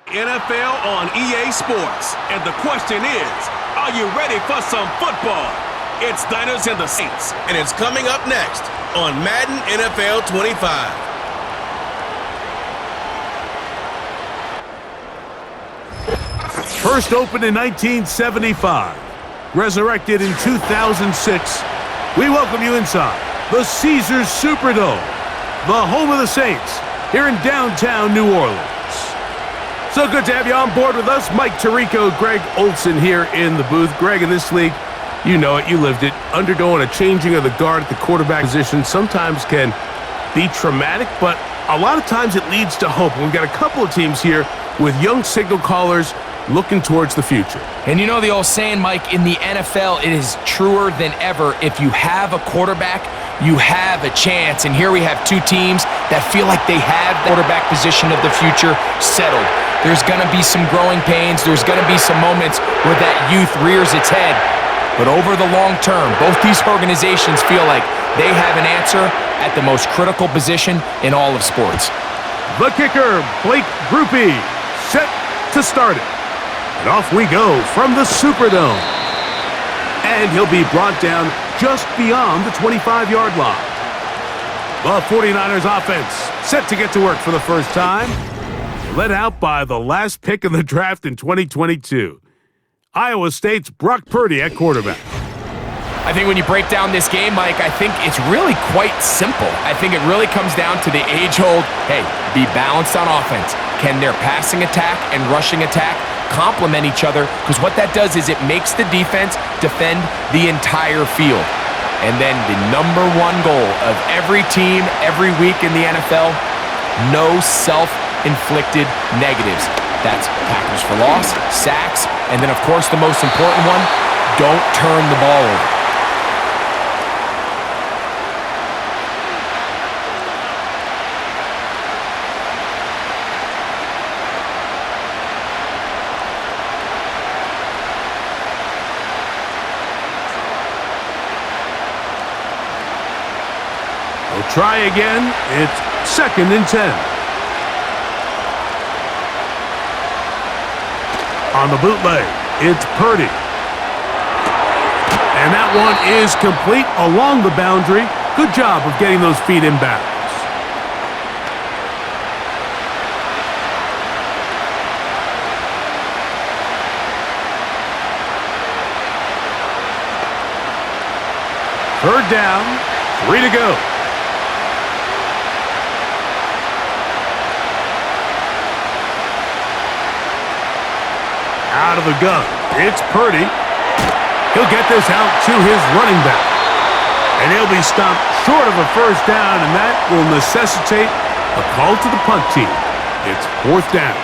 NFL on EA Sports. And the question is, are you ready for some football? It's Niners and the Saints, and it's coming up next on Madden NFL 25. First opened in 1975, resurrected in 2006, we welcome you inside the Caesars Superdome, the home of the Saints, here in downtown New Orleans. So good to have you on board with us. Mike Tirico, Greg Olson here in the booth. Greg, in this league, you know it, you lived it. Undergoing a changing of the guard at the quarterback position sometimes can be traumatic, but a lot of times it leads to hope. We've got a couple of teams here with young signal callers looking towards the future. And you know the old saying, Mike, in the NFL, it is truer than ever. If you have a quarterback, you have a chance. And here we have two teams that feel like they have the quarterback position of the future settled. There's going to be some growing pains. There's going to be some moments where that youth rears its head. But over the long term, both these organizations feel like they have an answer at the most critical position in all of sports. The kicker, Blake Grupe, set to start it. And off we go from the Superdome. And he'll be brought down just beyond the 25-yard line. The 49ers offense set to get to work for the first time. Led out by the last pick in the draft in 2022. Iowa State's Brock Purdy at quarterback. I think when you break down this game, Mike, I think it's really quite simple. I think it really comes down to the age-old, hey, be balanced on offense. Can their passing attack and rushing attack complement each other? Because what that does is it makes the defense defend the entire field. And then the number one goal of every team, every week in the NFL, no self-inflicted negatives. That's tackles for loss, sacks, and then, of course, the most important one, don't turn the ball over. We'll try again. It's 2nd and 10. On the bootleg, it's Purdy. And that one is complete along the boundary. Good job of getting those feet in bounds. Third down, 3 to go. Out of the gun, it's Purdy. He'll get this out to his running back. And he'll be stopped short of a first down, and that will necessitate a call to the punt team. It's 4th down.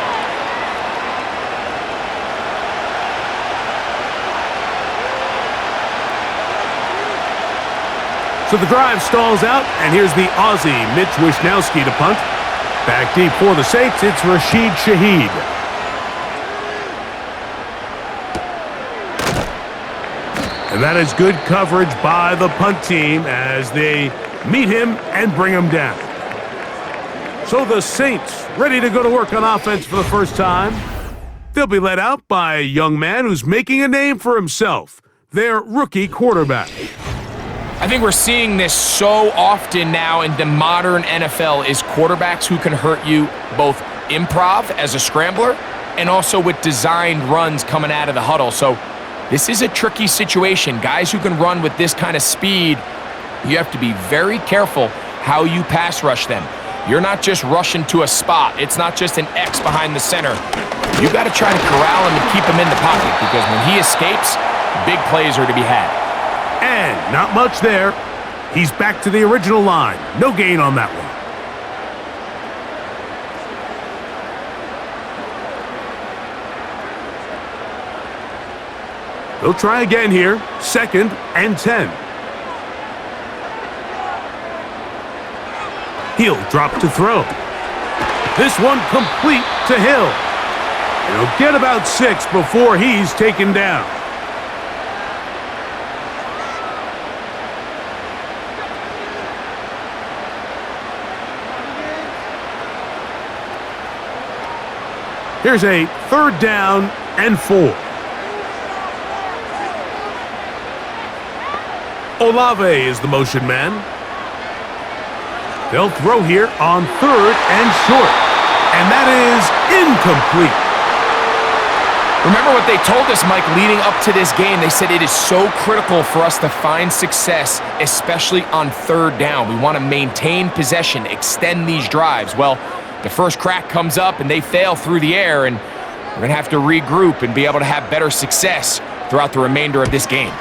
So the drive stalls out, and here's the Aussie, Mitch Wishnowsky, to punt. Back deep for the Saints, it's Rashid Shaheed. And that is good coverage by the punt team as they meet him and bring him down. So the Saints ready to go to work on offense for the first time. They'll be led out by a young man who's making a name for himself, their rookie quarterback. I think we're seeing this so often now in the modern NFL is quarterbacks who can hurt you both improv as a scrambler and also with designed runs coming out of the huddle. So this is a tricky situation. Guys who can run with this kind of speed, you have to be very careful how you pass rush them. You're not just rushing to a spot. It's not just an X behind the center. You got to try to corral him and keep him in the pocket because when he escapes, big plays are to be had. And not much there. He's back to the original line. No gain on that one. They'll try again here. 2nd and 10. He'll drop to throw. This one complete to Hill. He'll get about 6 before he's taken down. Here's a 3rd down and 4. Olave is the motion man. They'll throw here on 3rd and short. And that is incomplete. Remember what they told us, Mike, leading up to this game. They said it is so critical for us to find success, especially on 3rd down. We want to maintain possession, extend these drives. Well, the first crack comes up and they fail through the air, and we're going to have to regroup and be able to have better success throughout the remainder of this game.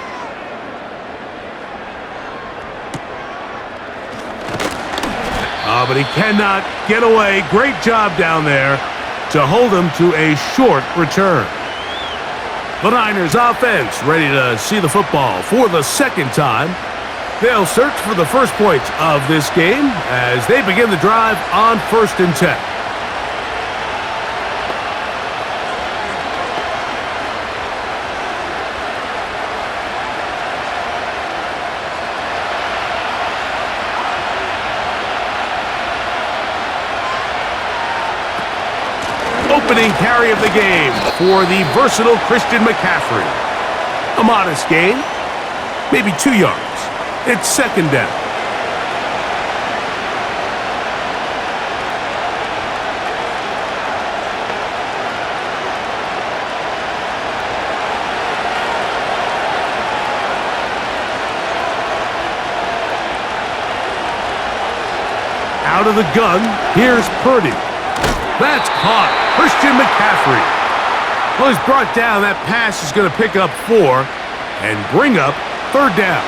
Oh, but he cannot get away. Great job down there to hold him to a short return. The Niners offense ready to see the football for the 2nd time. They'll search for the first points of this game as they begin the drive on 1st and 10. Opening carry of the game for the versatile Christian McCaffrey. A modest gain, maybe 2 yards. It's 2nd down. Out of the gun, here's Purdy. That's caught. Christian McCaffrey. Well, he's brought down. That pass is going to pick up 4 and bring up 3rd down.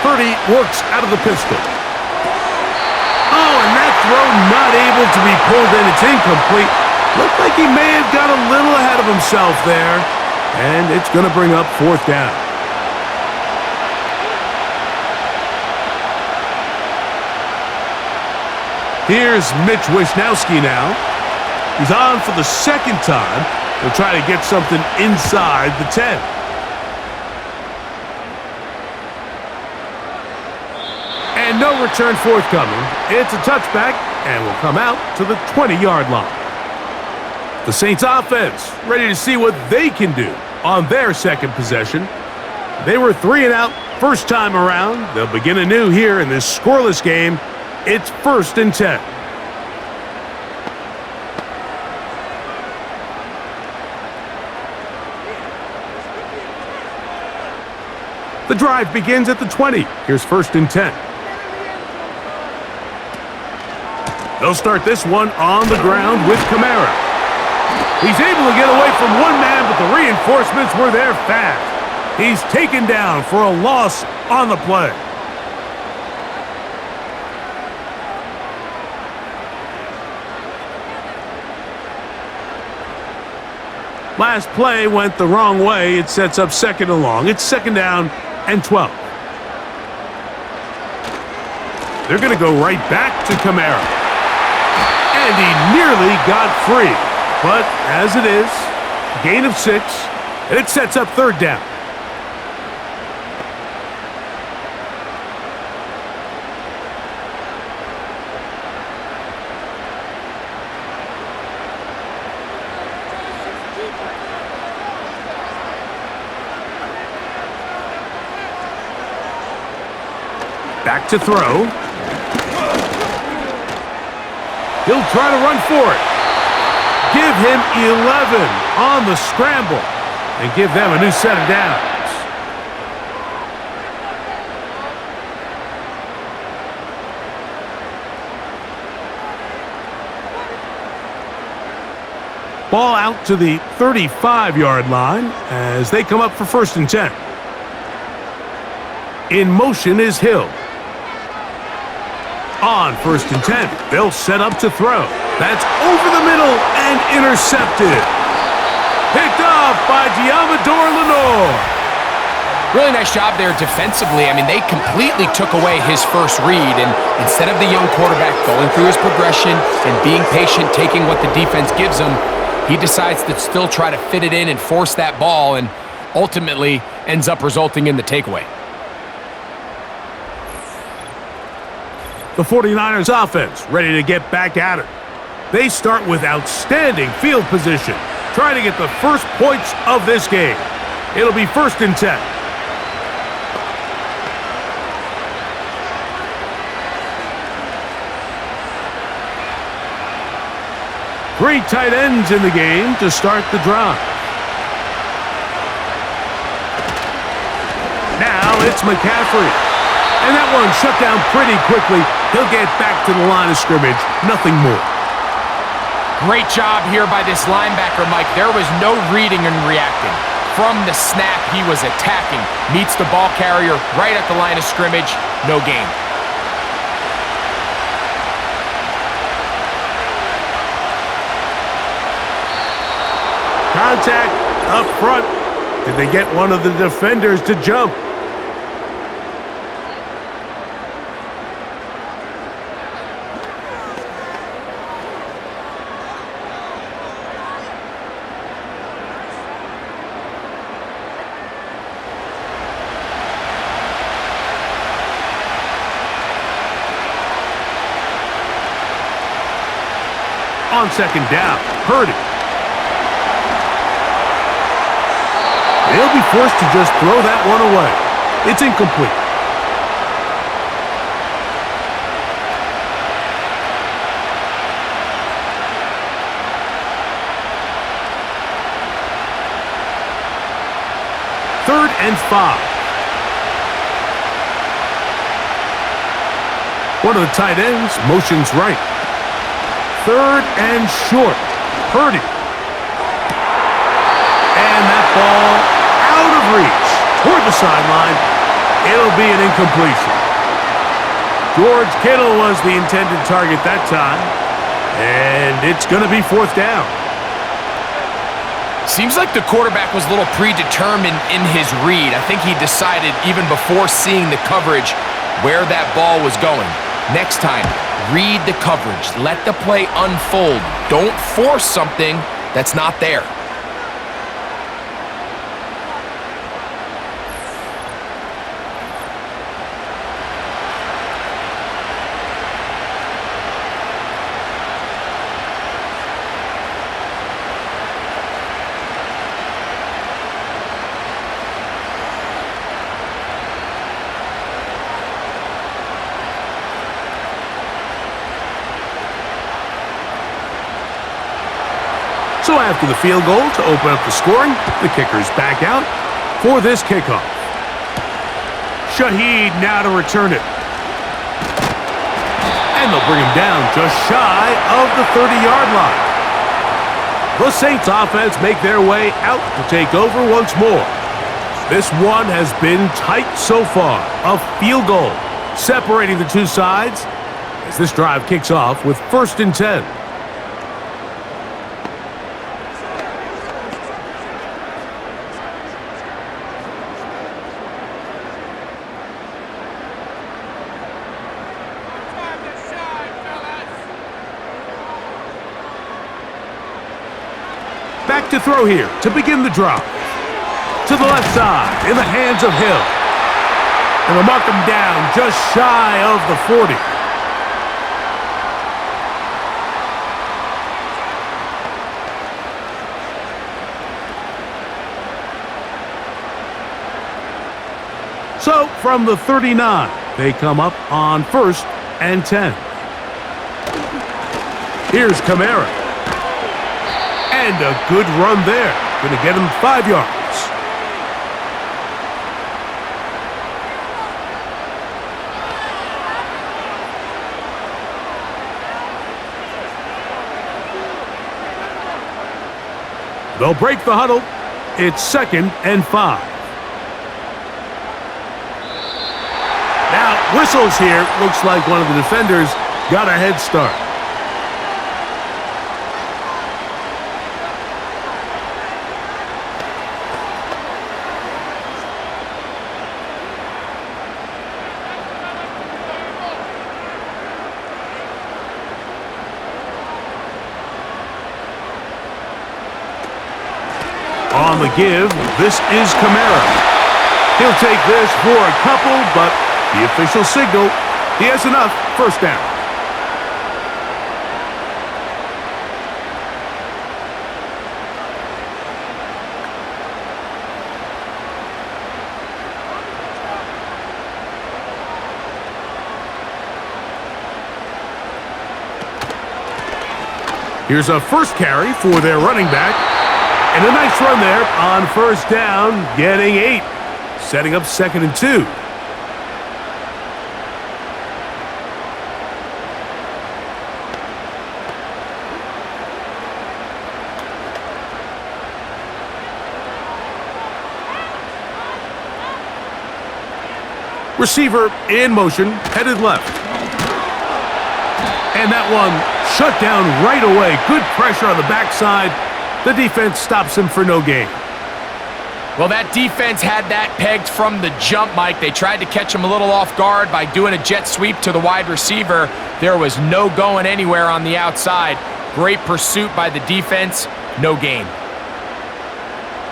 Purdy works out of the pistol. Oh, and that throw not able to be pulled in. It's incomplete. Looked like he may have got a little ahead of himself there. And it's going to bring up 4th down. Here's Mitch Wishnowski now. He's on for the 2nd time. He'll try to get something inside the 10. And no return forthcoming. It's a touchback and will come out to the 20-yard line. The Saints offense ready to see what they can do on their 2nd possession. They were 3 and out first time around. They'll begin anew here in this scoreless game. It's 1st and 10. The drive begins at the 20. Here's 1st and 10. They'll start this one on the ground with Kamara. He's able to get away from one man, but the reinforcements were there fast. He's taken down for a loss on the play. Last play went the wrong way. It sets up 2nd and long. It's 2nd down and 12. They're going to go right back to Kamara. And he nearly got free. But as it is, gain of 6, and it sets up 3rd down. Back to throw. He'll try to run for it. Give him 11 on the scramble and give them a new set of downs. Ball out to the 35-yard line as they come up for 1st and 10. In motion is Hill. On 1st and 10, they'll set up to throw. That's over the middle and intercepted. Picked off by Diamador Lenore. Really nice job there defensively. I mean, they completely took away his first read, and instead of the young quarterback going through his progression and being patient, taking what the defense gives him, he decides to still try to fit it in and force that ball, and ultimately ends up resulting in the takeaway. The 49ers offense ready to get back at it. They start with outstanding field position, trying to get the first points of this game. It'll be 1st and 10. Three tight ends in the game to start the drive. Now it's McCaffrey. And that one shut down pretty quickly. He'll get back to the line of scrimmage. Nothing more. Great job here by this linebacker, Mike. There was no reading and reacting. From the snap, he was attacking. Meets the ball carrier right at the line of scrimmage. No gain. Contact up front. Did they get one of the defenders to jump? On 2nd down, Purdy. They'll be forced to just throw that one away. It's incomplete. Third and 5. One of the tight ends motions right. 3rd and short. Purdy. And that ball out of reach toward the sideline. It'll be an incompletion. George Kittle was the intended target that time. And it's going to be 4th down. Seems like the quarterback was a little predetermined in his read. I think he decided even before seeing the coverage where that ball was going. Next time, read the coverage. Let the play unfold. Don't force something that's not there. So after the field goal to open up the scoring, the kicker's back out for this kickoff. Shaheed now to return it. And they'll bring him down just shy of the 30-yard line. The Saints offense make their way out to take over once more. This one has been tight so far. A field goal separating the two sides as this drive kicks off with 1st and 10. Back to throw here to begin the drive. To the left side, in the hands of Hill. And they'll mark him down just shy of the 40. So, from the 39, they come up on 1st and 10. Here's Kamara. And a good run there. Going to get him 5 yards. They'll break the huddle. It's 2nd and 5. Now, whistles here. Looks like one of the defenders got a head start. On the give, this is Kamara. He'll take this for a couple, but the official signal, he has enough. First down. Here's a first carry for their running back. And a nice run there on first down, getting 8. Setting up 2nd and 2. Receiver in motion, headed left. And that one shut down right away. Good pressure on the backside. The defense stops him for no gain. Well, that defense had that pegged from the jump, Mike. They tried to catch him a little off guard by doing a jet sweep to the wide receiver. There was no going anywhere on the outside. Great pursuit by the defense. No gain.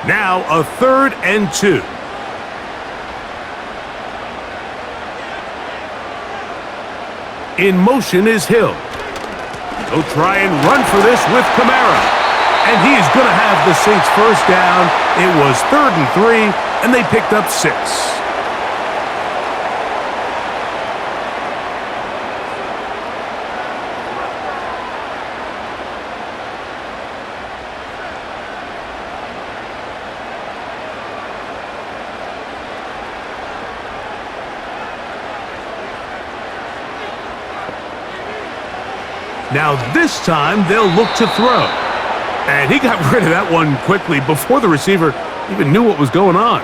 Now a 3rd and 2. In motion is Hill. He'll try and run for this with Kamara. And he is going to have the Saints first down. It was 3rd and 3, and they picked up 6. Now this time they'll look to throw. And he got rid of that one quickly before the receiver even knew what was going on.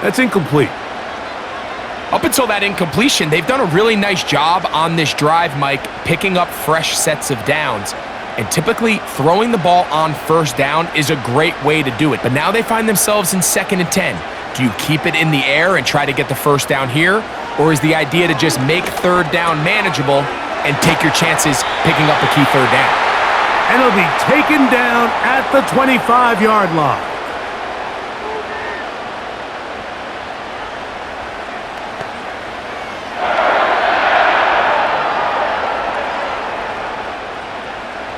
That's incomplete. Up until that incompletion, they've done a really nice job on this drive, Mike, picking up fresh sets of downs. And typically, throwing the ball on first down is a great way to do it. But now they find themselves in 2nd and 10. Do you keep it in the air and try to get the first down here? Or is the idea to just make 3rd down manageable and take your chances picking up a key 3rd down? And he'll be taken down at the 25-yard line.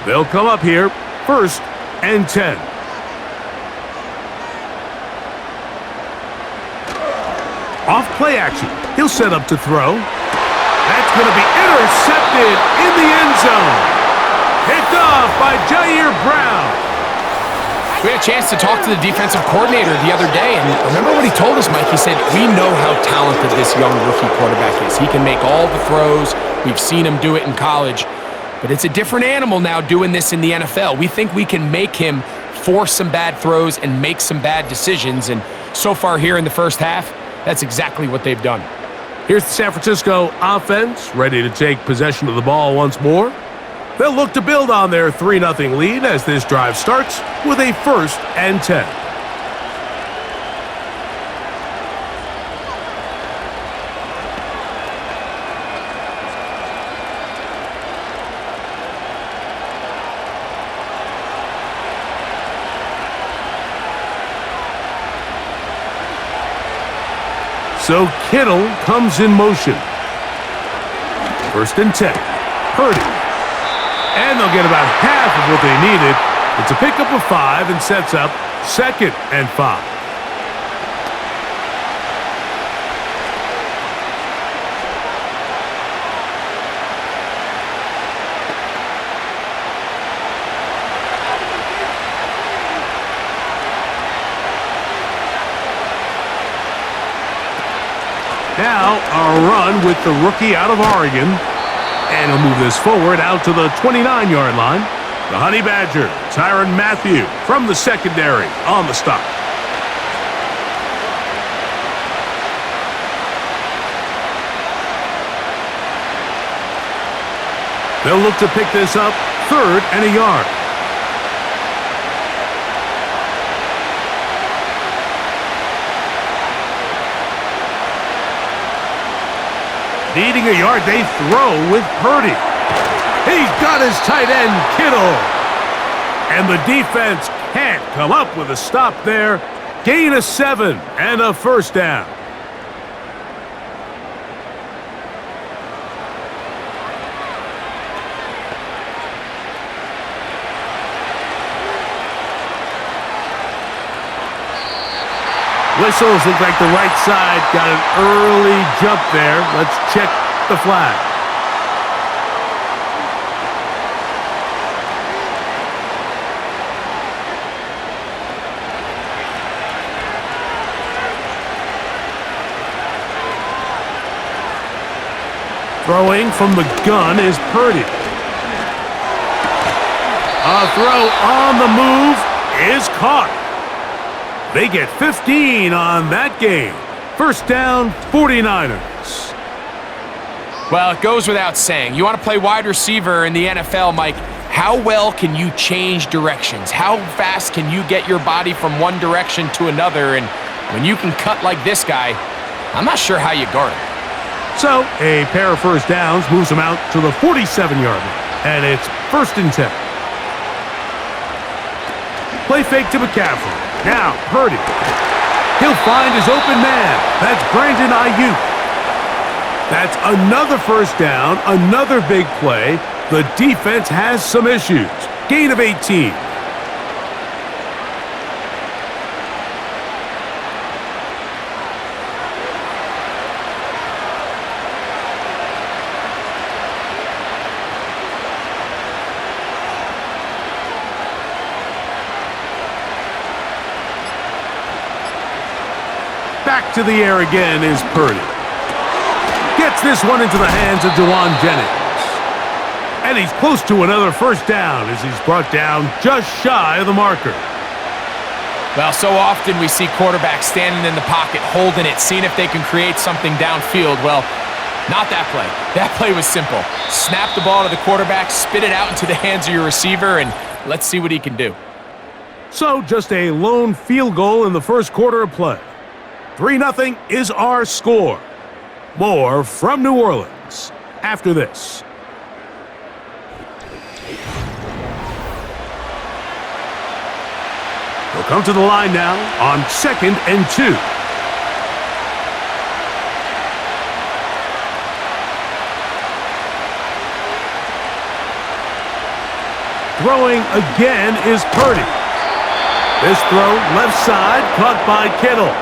They'll come up here, 1st and 10. Off play action. He'll set up to throw. That's going to be intercepted in the end zone. Picked off by Jair Brown. We had a chance to talk to the defensive coordinator the other day, and remember what he told us, Mike? He said, we know how talented this young rookie quarterback is. He can make all the throws. We've seen him do it in college. But it's a different animal now doing this in the NFL. We think we can make him force some bad throws and make some bad decisions, and so far here in the first half, that's exactly what they've done. Here's the San Francisco offense, ready to take possession of the ball once more. They'll look to build on their 3-0 lead as this drive starts with a 1st and 10. So Kittle comes in motion. 1st and 10. Purdy. And they'll get about half of what they needed. It's a pickup of 5 and sets up 2nd and 5. Now a run with the rookie out of Oregon. And he'll move this forward out to the 29-yard line. The Honey Badger, Tyrann Mathieu from the secondary on the stop. They'll look to pick this up 3rd and a yard. Needing a yard, they throw with Purdy. He's got his tight end, Kittle. And the defense can't come up with a stop there. Gain of 7 and a first down. Whistles look like the right side got an early jump there. Let's check the flag. Throwing from the gun is Purdy. A throw on the move is caught. They get 15 on that game. First down, 49ers. Well, it goes without saying. You want to play wide receiver in the NFL, Mike, how well can you change directions? How fast can you get your body from one direction to another? And when you can cut like this guy, I'm not sure how you guard him. So, a pair of first downs moves him out to the 47-yard line. And it's 1st and 10. Play fake to McCaffrey. Now, Purdy. He'll find his open man. That's Brandon Ayuk. That's another first down, another big play. The defense has some issues. Gain of 18. Back to the air again is Purdy. Gets this one into the hands of Dewan Jennings. And he's close to another first down as he's brought down just shy of the marker. Well, so often we see quarterbacks standing in the pocket, holding it, seeing if they can create something downfield. Well, not that play. That play was simple. Snap the ball to the quarterback, spit it out into the hands of your receiver, and let's see what he can do. So just a lone field goal in the first quarter of play. 3-0 is our score. More from New Orleans after this. We'll come to the line now on 2nd and 2. Throwing again is Purdy. This throw left side caught by Kittle.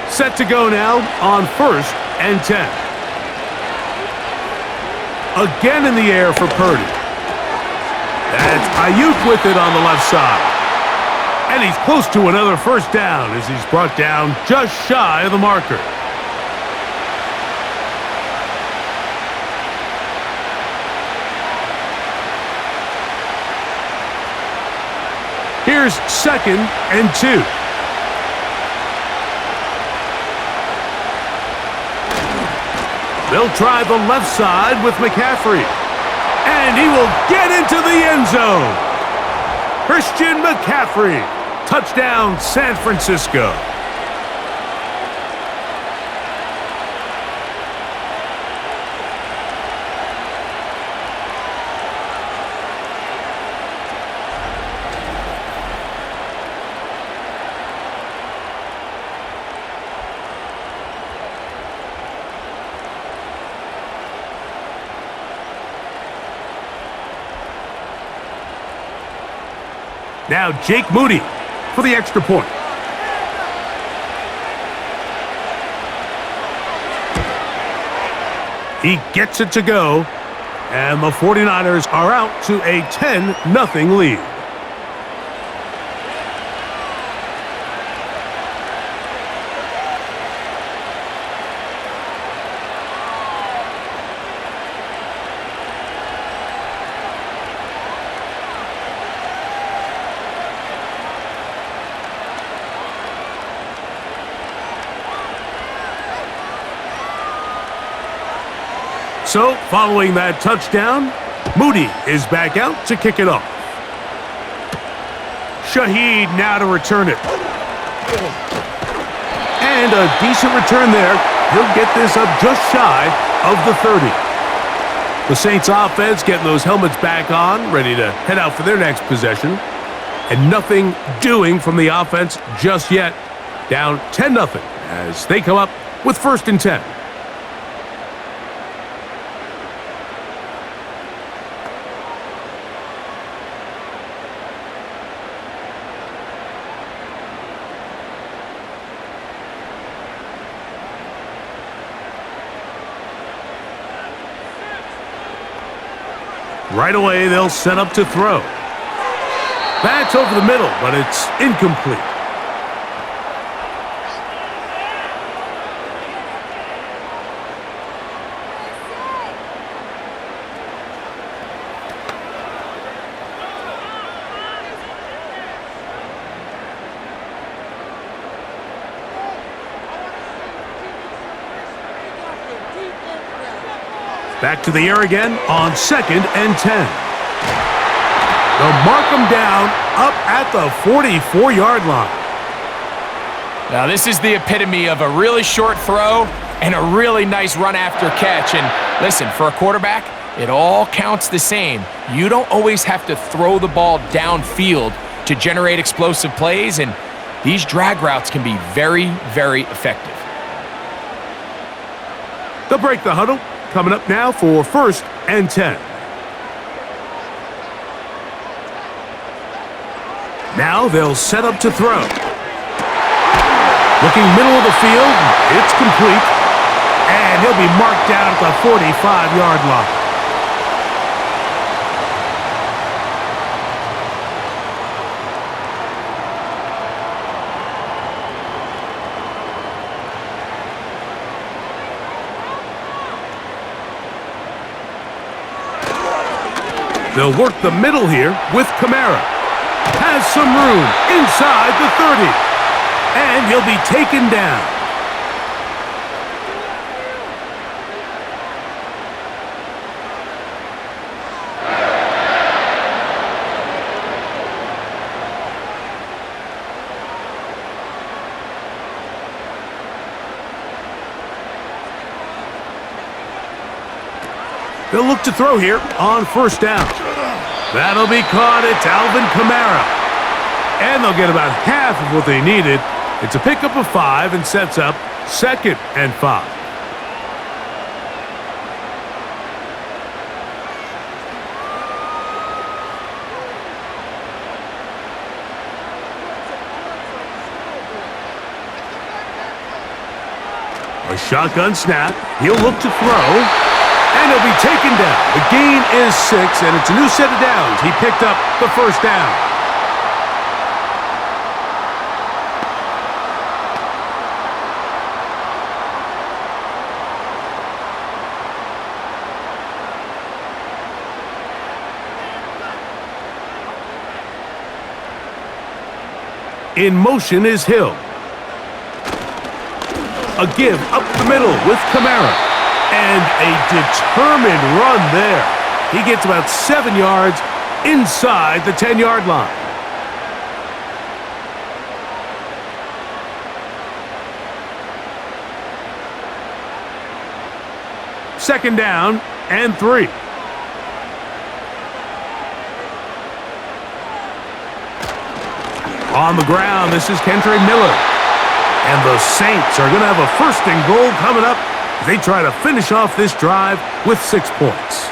Set to go now on 1st and 10. Again in the air for Purdy. That's Ayuk with it on the left side. And he's close to another first down as he's brought down just shy of the marker. Here's 2nd and 2. They'll try the left side with McCaffrey. And he will get into the end zone. Christian McCaffrey. Touchdown, San Francisco. Now Jake Moody for the extra point. He gets it to go, and the 49ers are out to a 10-0 lead. So, following that touchdown, Moody is back out to kick it off. Shaheed now to return it. And And a decent return there. He'll get this up just shy of the 30. The Saints offense getting those helmets back on, ready to head out for their next possession. And nothing doing from the offense just yet. Down 10-0 as they come up with 1st and 10. Right away, they'll set up to throw. That's over the middle, but it's incomplete. Back to the air again on 2nd and 10. They'll mark them down up at the 44-yard line. Now, this is the epitome of a really short throw and a really nice run after catch. And listen, for a quarterback, it all counts the same. You don't always have to throw the ball downfield to generate explosive plays, and these drag routes can be very, very effective. They'll break the huddle. Coming up now for 1st and 10. Now they'll set up to throw. Looking middle of the field, it's complete. And he'll be marked down at the 45-yard line. They'll work the middle here with Kamara. Has some room inside the 30. And he'll be taken down. They'll look to throw here on 1st down. That'll be caught. It's Alvin Kamara. And they'll get about half of what they needed. It's a pickup of 5 and sets up 2nd and 5. A shotgun snap. He'll look to throw. And he'll be taken down. The gain is 6, and it's a new set of downs. He picked up the 1st down. In motion is Hill. A give up the middle with Kamara. And a determined run there. He gets about 7 yards inside the 10-yard line. Second down and 3. On the ground, this is Kentre Miller. And the Saints are going to have a 1st and goal coming up. They try to finish off this drive with 6 points.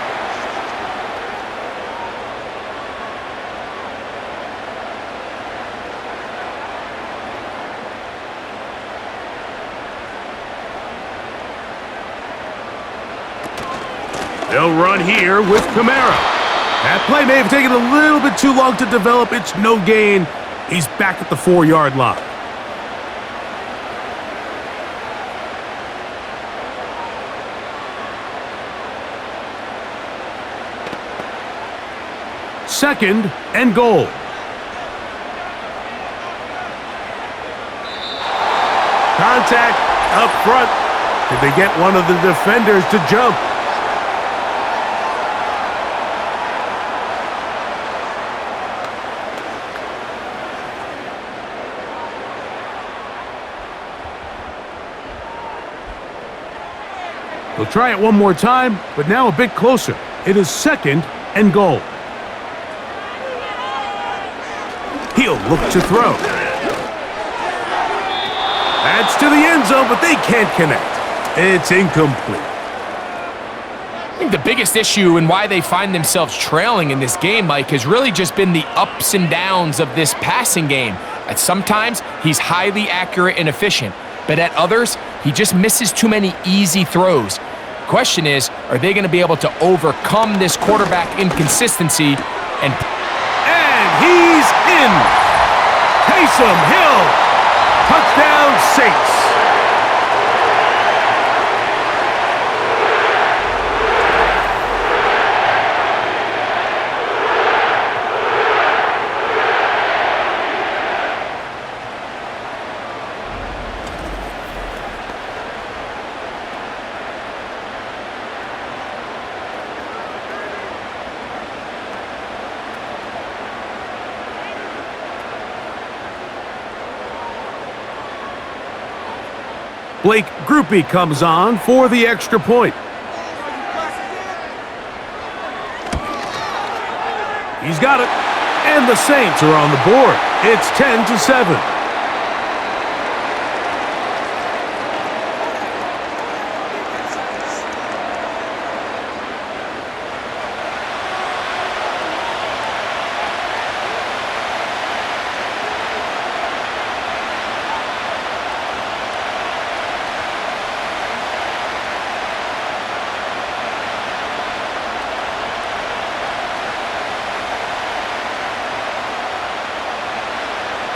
They'll run here with Kamara. That play may have taken a little bit too long to develop. It's no gain. He's back at the 4-yard line. Second and goal. Contact up front. Did they get one of the defenders to jump? He'll try it one more time, but now a bit closer. It is 2nd and goal. He'll look to throw. That's to the end zone, but they can't connect. It's incomplete. I think the biggest issue and why they find themselves trailing in this game, Mike, has really just been the ups and downs of this passing game. At sometimes, he's highly accurate and efficient, but at others, he just misses too many easy throws. The question is, are they going to be able to overcome this quarterback inconsistency and he's in. Taysom Hill. Touchdown, Saints. Blake Groupie comes on for the extra point. He's got it. And the Saints are on the board. It's 10-7.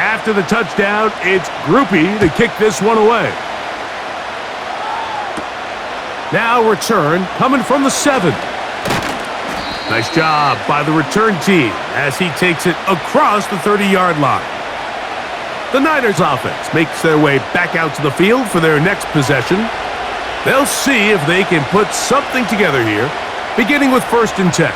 After the touchdown, it's Groupie to kick this one away. Now return coming from the 7. Nice job by the return team as he takes it across the 30-yard line. The Niners offense makes their way back out to the field for their next possession. They'll see if they can put something together here, beginning with 1st and 10.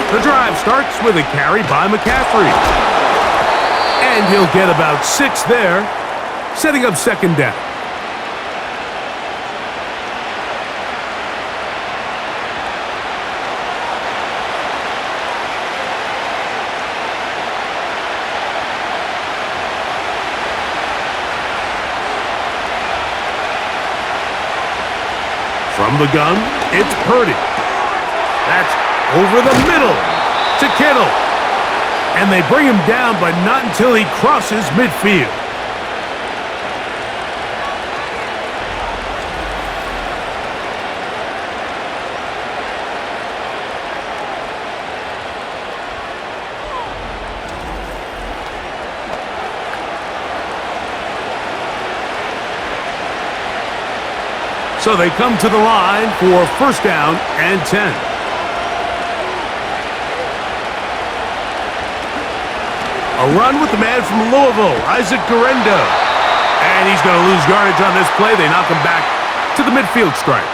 The drive starts with a carry by McCaffrey. And he'll get about 6 there, setting up 2nd down. From the gun, it's Purdy. That's over the middle to Kittle. And they bring him down, but not until he crosses midfield. So they come to the line for 1st down and 10. A run with the man from Louisville, Isaac Guerendo. And he's going to lose yardage on this play. They knock him back to the midfield stripe.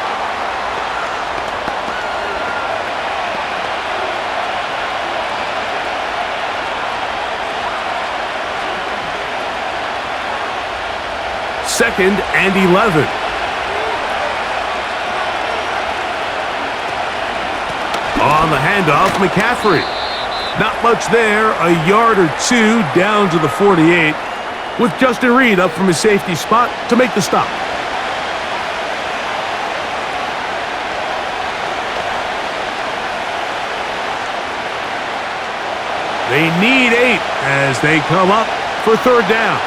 Second and 11. On the handoff, McCaffrey. Not much there, a yard or 2 down to the 48, with Justin Reed up from his safety spot to make the stop. They need 8 as they come up for 3rd down.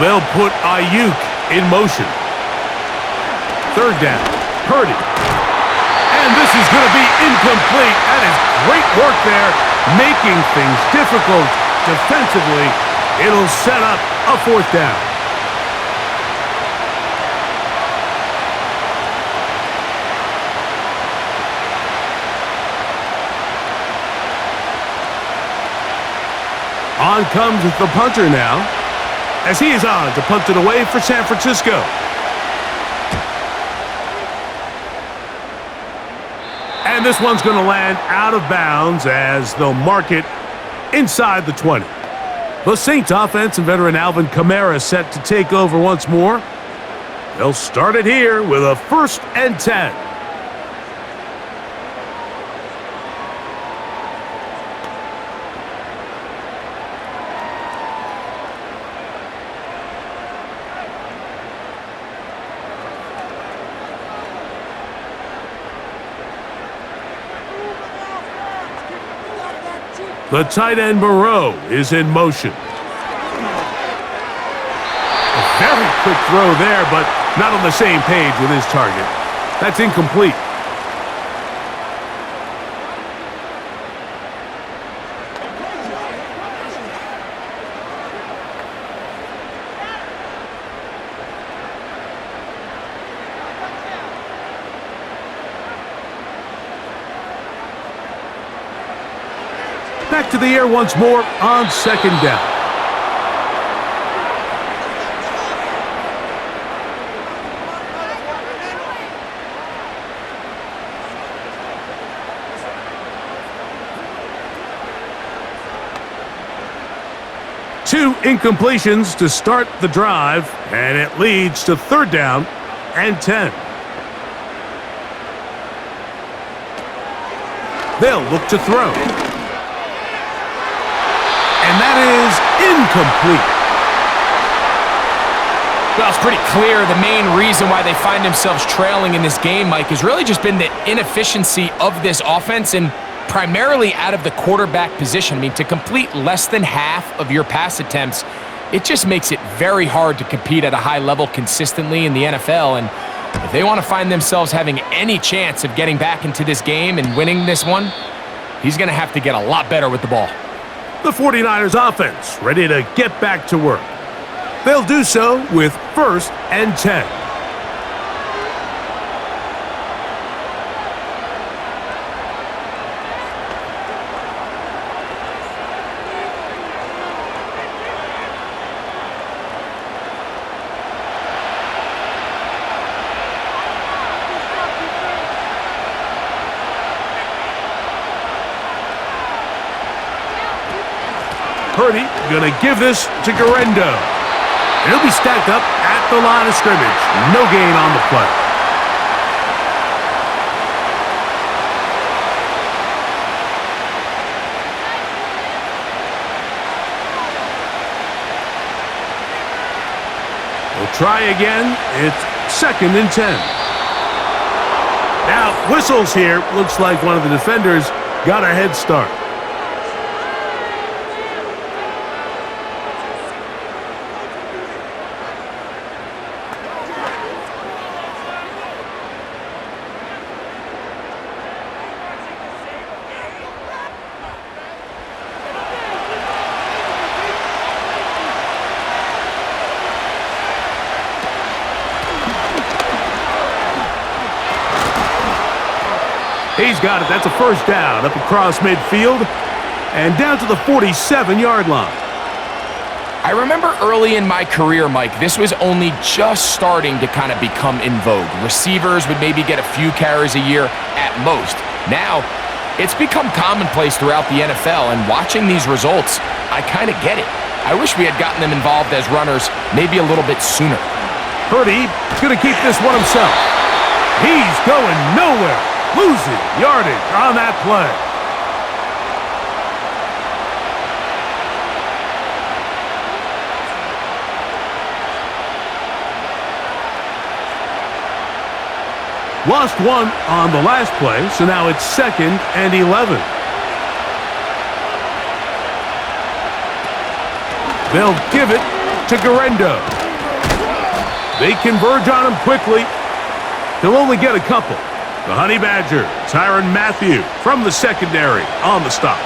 They'll put Ayuk in motion. 3rd down, Purdy. And this is going to be incomplete. That is great work there, making things difficult defensively. It'll set up a 4th down. On comes the punter now. as he is on to punt it away for San Francisco. And this one's going to land out of bounds as they'll mark it inside the 20. The Saints offense and veteran Alvin Kamara set to take over once more. They'll start it here with a 1st and 10. The tight end Moreau is in motion. A very quick throw there, but not on the same page with his target. That's incomplete. Back to the air once more on 2nd down. Two incompletions to start the drive, and it leads to 3rd down and 10. They'll look to throw. And that is incomplete. Well, it's pretty clear the main reason why they find themselves trailing in this game, Mike, has really just been the inefficiency of this offense and primarily out of the quarterback position. I mean, to complete less than half of your pass attempts, it just makes it very hard to compete at a high level consistently in the NFL. And if they want to find themselves having any chance of getting back into this game and winning this one, he's going to have to get a lot better with the ball. The 49ers offense ready to get back to work. They'll do so with 1st and 10. Purdy gonna give this to Garendo. He'll be stacked up at the line of scrimmage. No gain on the play. We'll try again. It's 2nd and 10. Now, whistles here. Looks like one of the defenders got a head start. He's got it. That's a 1st down up across midfield and down to the 47-yard line. I remember early in my career, Mike, this was only just starting to kind of become in vogue. Receivers would maybe get a few carries a year at most. Now, it's become commonplace throughout the NFL, and watching these results, I kind of get it. I wish we had gotten them involved as runners maybe a little bit sooner. Purdy going to keep this one himself. He's going nowhere. Losing yardage on that play. Lost one on the last play, so now it's 2nd and 11. They'll give it to Garendo. They converge on him quickly. He'll only get a couple. The Honey Badger, Tyrann Mathieu from the secondary on the stop.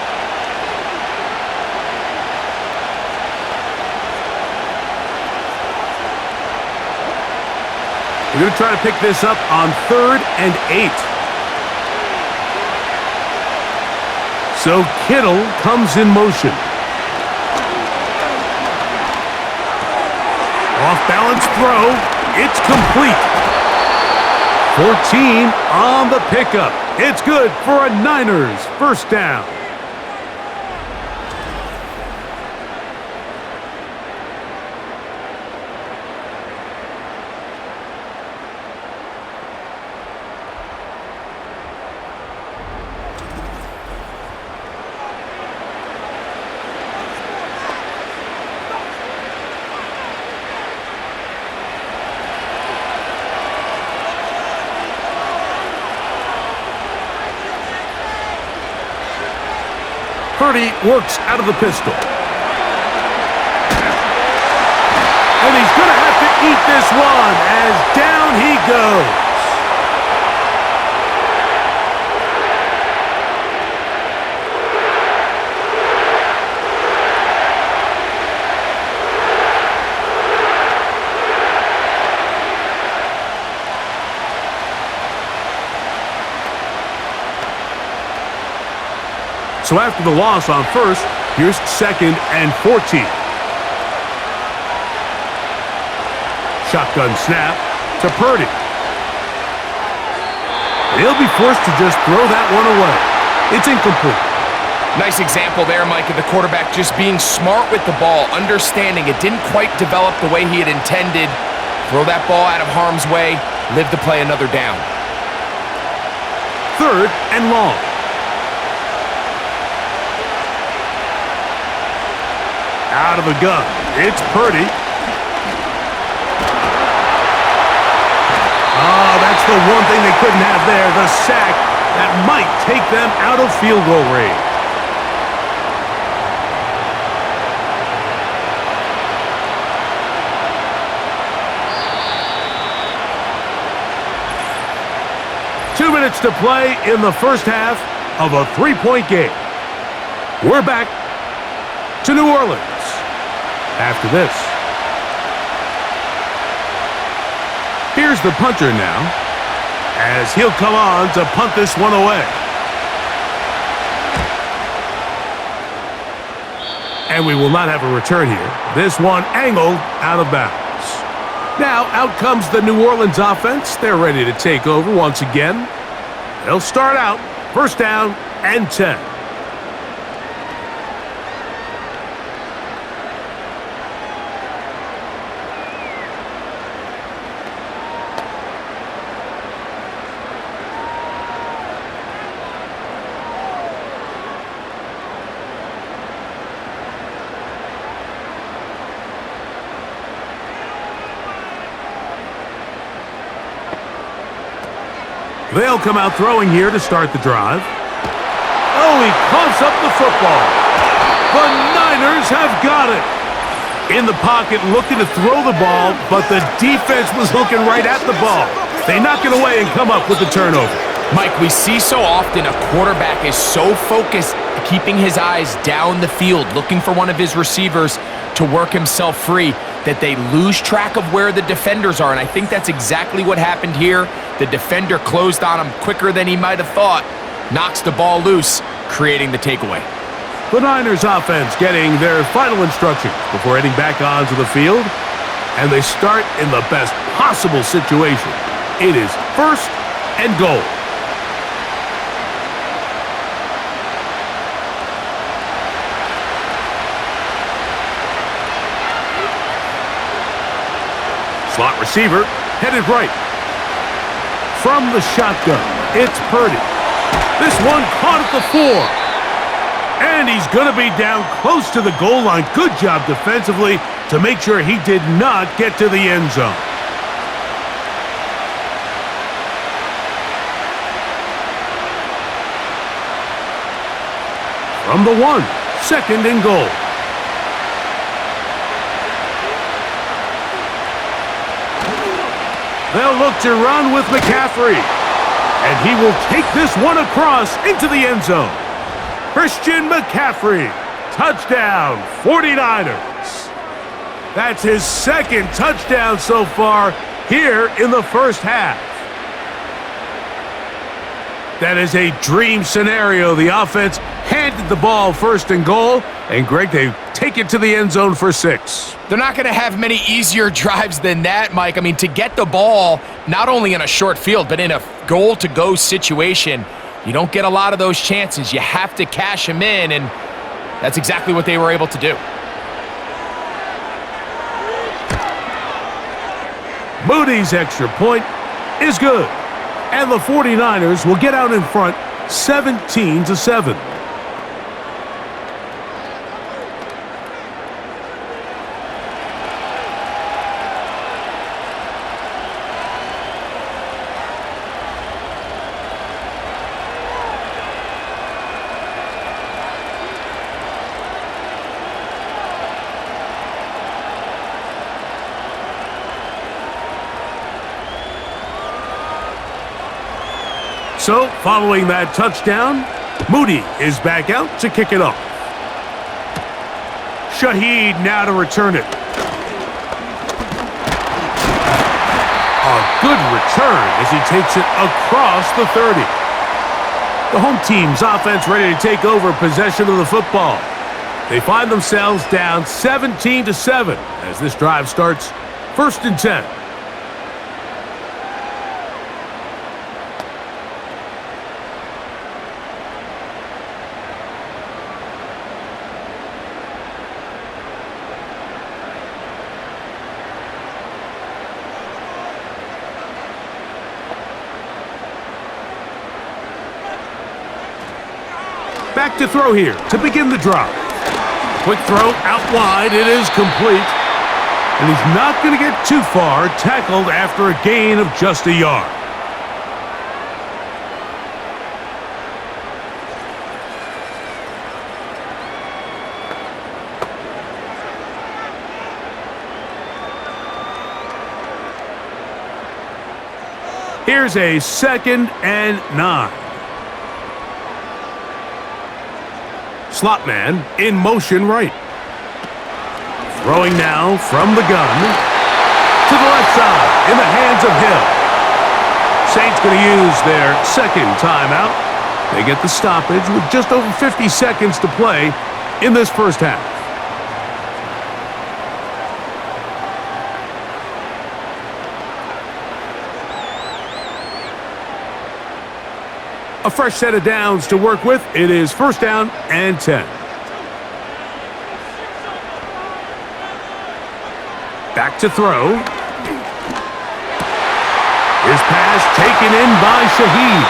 We're going to try to pick this up on 3rd and 8. So Kittle comes in motion. Off-balance throw. It's complete. 14 on the pickup. It's good for a Niners first down. Purdy works out of the pistol. And he's going to have to eat this one as down he goes. So after the loss on first, here's 2nd and 14. Shotgun snap to Purdy. He'll be forced to just throw that one away. It's incomplete. Nice example there, Mike, of the quarterback just being smart with the ball, understanding it didn't quite develop the way he had intended. Throw that ball out of harm's way, live to play another down. 3rd and long. Out of the gun, it's Purdy. Oh, that's the one thing they couldn't have there, the sack that might take them out of field goal range. Two minutes to play in the first half of a 3-point game. We're back to New Orleans after this. Here's the punter now, as he'll come on to punt this one away. And we will not have a return here. This one angled out of bounds. Now out comes the New Orleans offense. They're ready to take over once again. They'll start out first down and 10. They'll come out throwing here to start the drive. Oh, he coughs up the football. The Niners have got it. In the pocket, looking to throw the ball, but the defense was looking right at the ball. They knock it away and come up with the turnover. Mike, we see so often a quarterback is so focused, keeping his eyes down the field, looking for one of his receivers to work himself free, that they lose track of where the defenders are. And I think that's exactly what happened here. The defender closed on him quicker than he might have thought, knocks the ball loose, creating the takeaway. The Niners offense getting their final instructions before heading back onto the field. And they start in the best possible situation. It is 1st and goal. Slot receiver, headed right. From the shotgun, it's Purdy. This one caught at the 4. And he's going to be down close to the goal line. Good job defensively to make sure he did not get to the end zone. From the 1, 2nd and goal. They'll look to run with McCaffrey. And he will take this one across into the end zone. Christian McCaffrey, touchdown, 49ers. That's his 2nd touchdown so far here in the first half. That is a dream scenario. The offense handed the ball 1st and goal. And Greg, they take it to the end zone for 6. They're not going to have many easier drives than that, Mike. I mean, to get the ball, not only in a short field, but in a goal-to-go situation, you don't get a lot of those chances. You have to cash them in, and that's exactly what they were able to do. Moody's extra point is good. And the 49ers will get out in front 17-7. So, following that touchdown, Moody is back out to kick it off. Shaheed now to return it. A good return as he takes it across the 30. The home team's offense ready to take over possession of the football. They find themselves down 17-7 as this drive starts 1st and 10. Back to throw here to begin the drive. Quick throw out wide. It is complete. And he's not going to get too far, tackled after a gain of just a yard. Here's a 2nd and 9. Slot man in motion right. Throwing now from the gun to the left side in the hands of Hill. Saints going to use their 2nd timeout. They get the stoppage with just over 50 seconds to play in this first half. A fresh set of downs to work with. It is 1st down and 10. Back to throw. His pass taken in by Shaheed.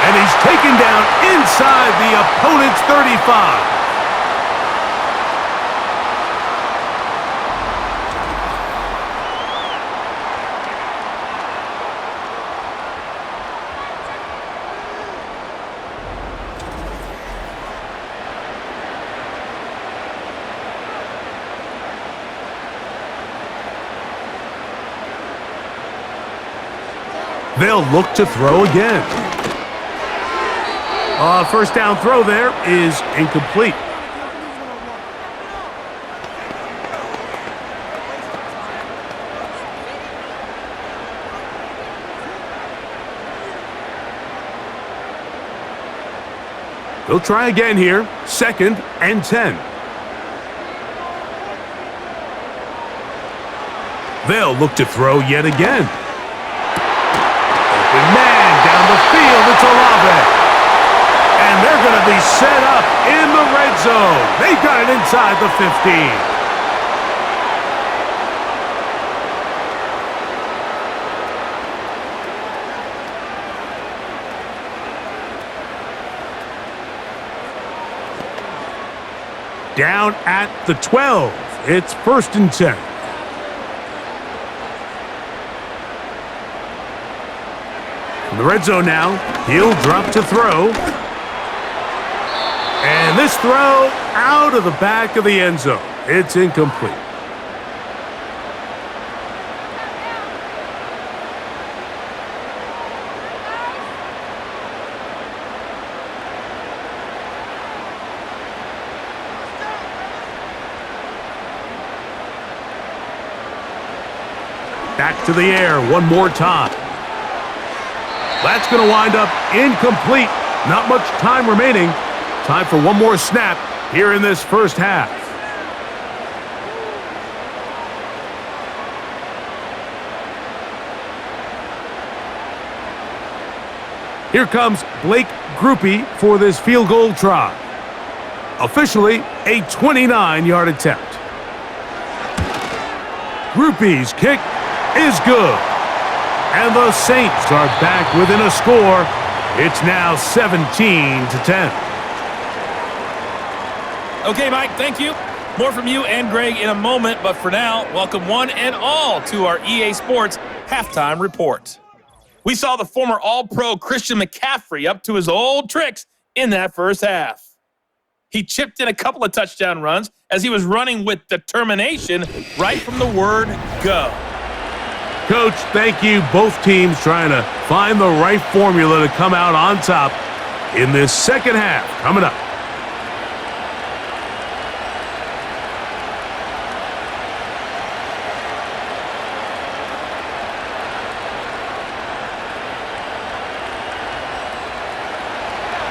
And he's taken down inside the opponent's 35. They'll look to throw again. 1st down throw there is incomplete. They'll try again here. 2nd and 10. They'll look to throw yet again. Man down the field, it's Olave. And they're going to be set up in the red zone. They've got it inside the 15. Down at the 12. It's 1st and 10. In the red zone now, he'll drop to throw. And this throw out of the back of the end zone. It's incomplete. Back to the air one more time. That's going to wind up incomplete. Not much time remaining. Time for one more snap here in this first half. Here comes Blake Groupie for this field goal try. Officially, a 29-yard attempt. Groupie's kick is good. And the Saints are back within a score. It's now 17-10. Okay, Mike, thank you. More from you and Greg in a moment, but for now, welcome one and all to our EA Sports Halftime Report. We saw the former All-Pro Christian McCaffrey up to his old tricks in that first half. He chipped in a couple of touchdown runs as he was running with determination right from the word go. Coach, thank you. Both teams trying to find the right formula to come out on top in this second half coming up.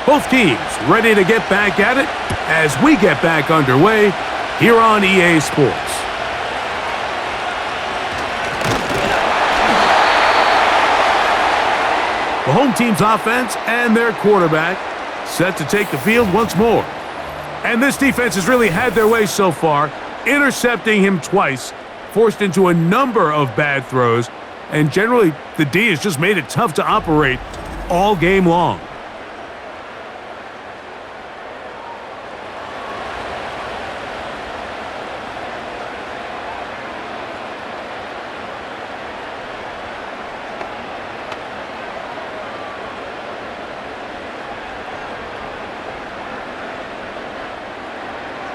Both teams ready to get back at it as we get back underway here on EA Sports. The home team's offense and their quarterback set to take the field once more. And this defense has really had their way so far, intercepting him twice, forced into a number of bad throws, and generally the D has just made it tough to operate all game long.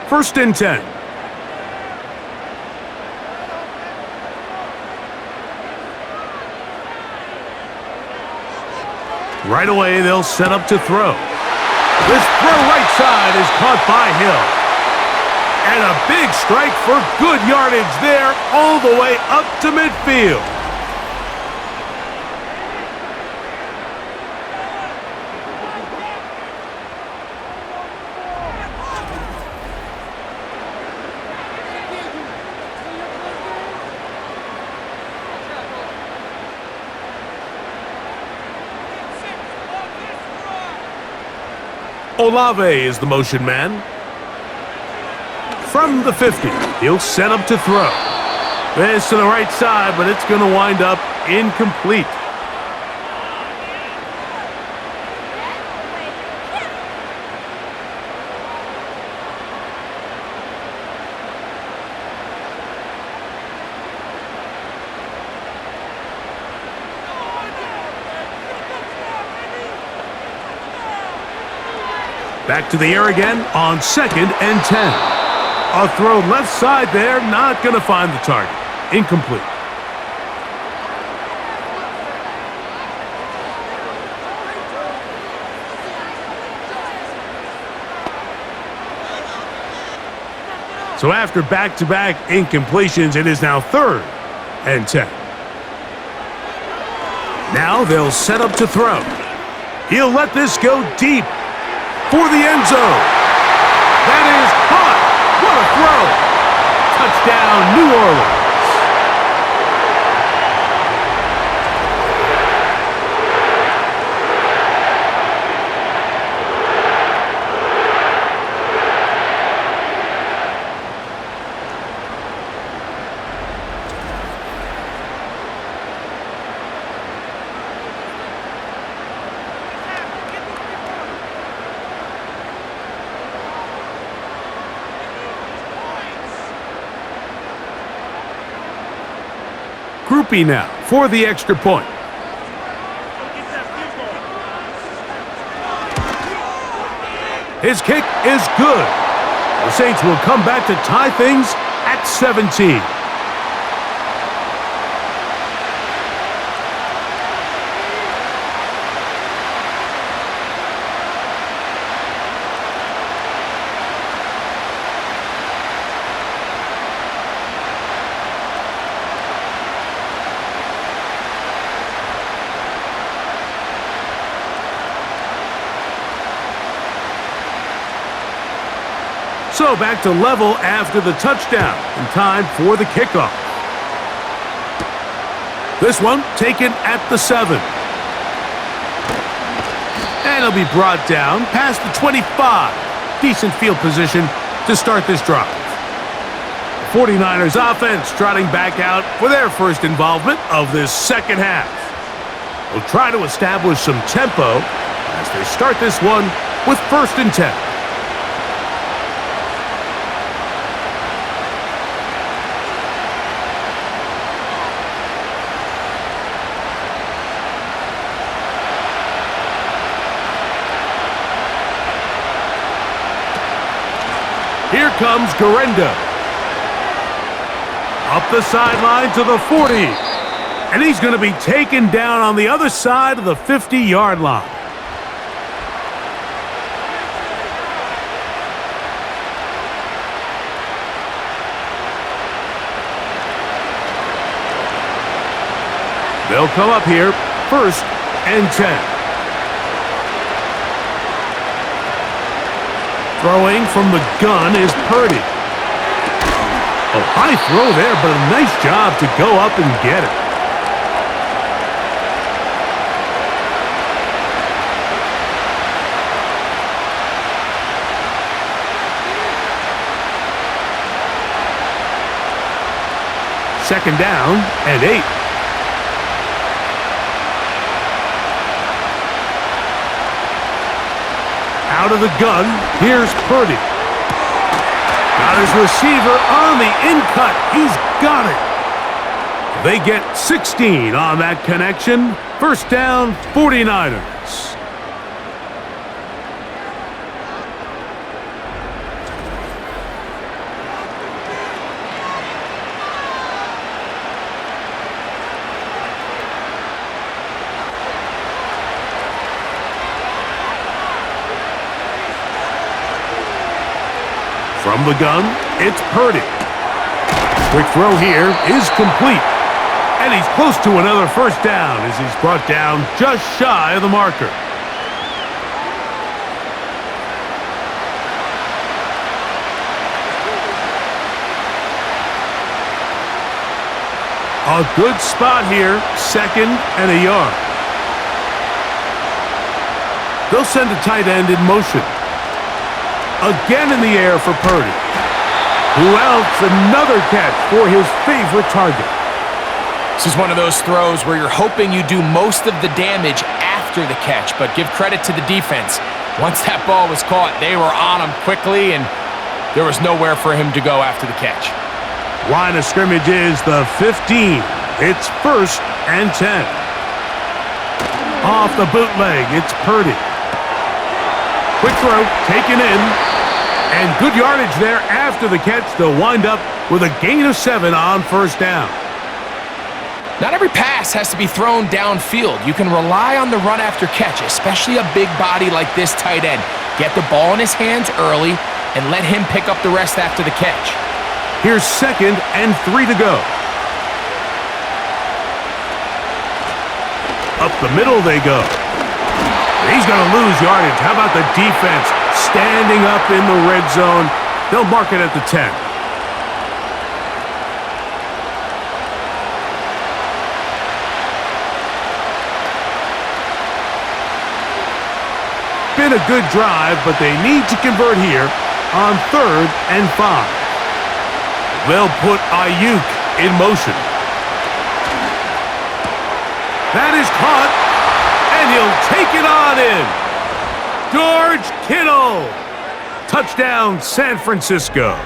First and 10. Right away, they'll set up to throw. This throw right side is caught by Hill. And a big strike for good yardage there all the way up to midfield. Olave is the motion man. From the 50, he'll set up to throw. This to the right side, but it's going to wind up incomplete. Back to the air again on second and 10. A throw left side there, not going to find the target. Incomplete. So after back-to-back incompletions, it is now third and 10. Now they'll set up to throw. He'll let this go deep for the end zone. That is caught. What a throw. Touchdown, New Orleans. Groupie now for the extra point. His kick is good. The Saints will come back to tie things at 17. So back to level after the touchdown, and time for the kickoff. This one taken at the 7. And he'll be brought down past the 25. Decent field position to start this drive. The 49ers offense trotting back out for their first involvement of this second half. They'll try to establish some tempo as they start this one with 1st and 10. Here comes Garenda. Up the sideline to the 40. And he's going to be taken down on the other side of the 50-yard line. They'll come up here, 1st and 10. Throwing from the gun is Purdy. A high throw there, but a nice job to go up and get it. Second down and 8. Out of the gun, here's Purdy. Got his receiver on the in-cut. He's got it. They get 16 on that connection. 1st down, 49ers. From the gun, it's Purdy. Quick throw here is complete. And he's close to another 1st down as he's brought down just shy of the marker. A good spot here, 2nd and a yard. They'll send a tight end in motion. Again in the air for Purdy. Who else? Another catch for his favorite target. This is one of those throws where you're hoping you do most of the damage after the catch, but give credit to the defense. Once that ball was caught, they were on him quickly, and there was nowhere for him to go after the catch. Line of scrimmage is the 15. It's 1st and 10. Off the bootleg, it's Purdy. Quick throw, taken in. And good yardage there after the catch. They'll wind up with a gain of 7 on 1st down. Not every pass has to be thrown downfield. You can rely on the run after catch, especially a big body like this tight end. Get the ball in his hands early and let him pick up the rest after the catch. Here's 2nd and 3 to go. Up the middle they go. He's going to lose yardage. How about the defense standing up in the red zone? They'll mark it at the 10. Been a good drive, but they need to convert here on 3rd and 5. They'll put Ayuk in motion. That is caught, and he'll take it on in. George Kittle. Touchdown, San Francisco.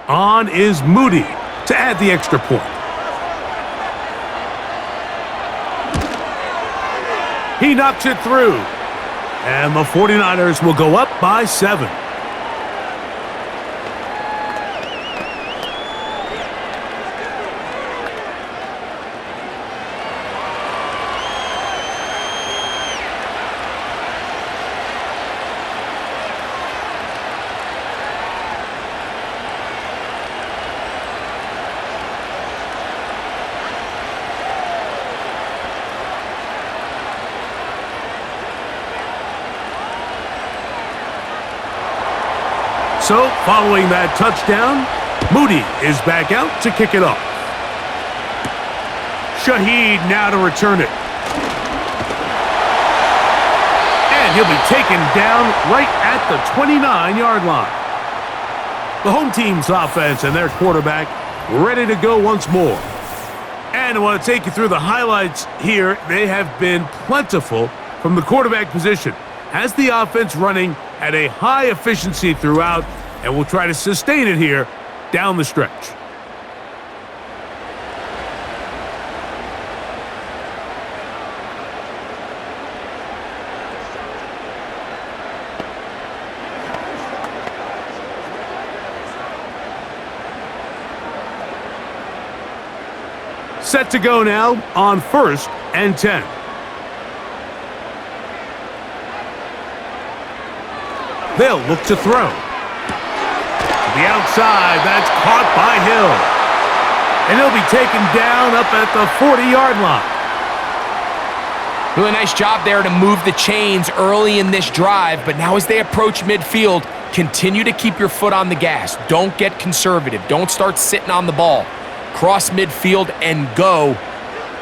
On is Moody to add the extra point. He knocks it through. And the 49ers will go up by 7. So, following that touchdown, Moody is back out to kick it off. Shaheed now to return it. And he'll be taken down right at the 29-yard line. The home team's offense and their quarterback ready to go once more. And I want to take you through the highlights here. They have been plentiful from the quarterback position. Has the offense running at a high efficiency throughout, and we'll try to sustain it here down the stretch. Set to go now on 1st and 10. They'll look to throw. To the outside, that's caught by Hill. And he'll be taken down up at the 40-yard line. Really nice job there to move the chains early in this drive, but now as they approach midfield, continue to keep your foot on the gas. Don't get conservative. Don't start sitting on the ball. Cross midfield and go.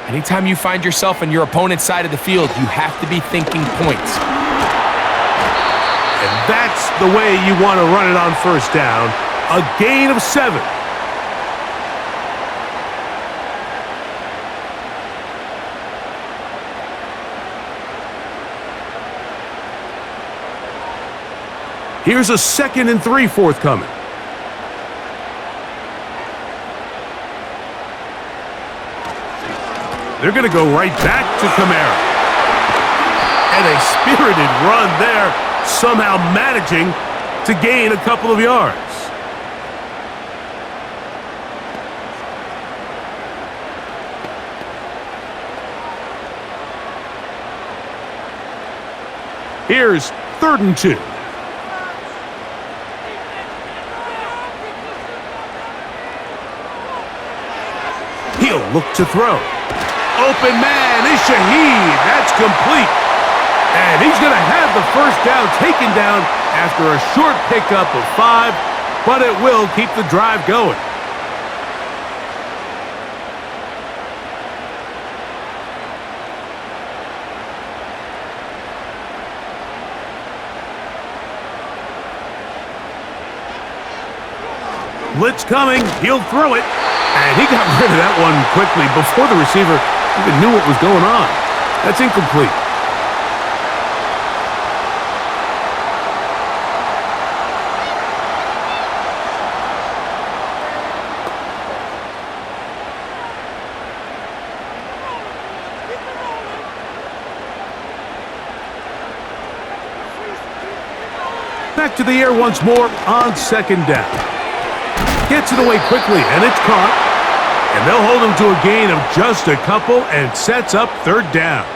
Anytime you find yourself on your opponent's side of the field, you have to be thinking points. And that's the way you want to run it on 1st down. A gain of 7. Here's a 2nd and 3 forthcoming. They're going to go right back to Kamara. And a spirited run there, somehow managing to gain a couple of yards. Here's 3rd and 2. He'll look to throw. Open man is Shaheed. That's complete. And he's going to have the 1st down taken down after a short pickup of 5, but it will keep the drive going. Blitz coming. He'll throw it. And he got rid of that one quickly before the receiver even knew what was going on. That's incomplete. Back to the air once more on 2nd down. Gets it away quickly, and it's caught. And they'll hold him to a gain of just a couple and sets up 3rd down.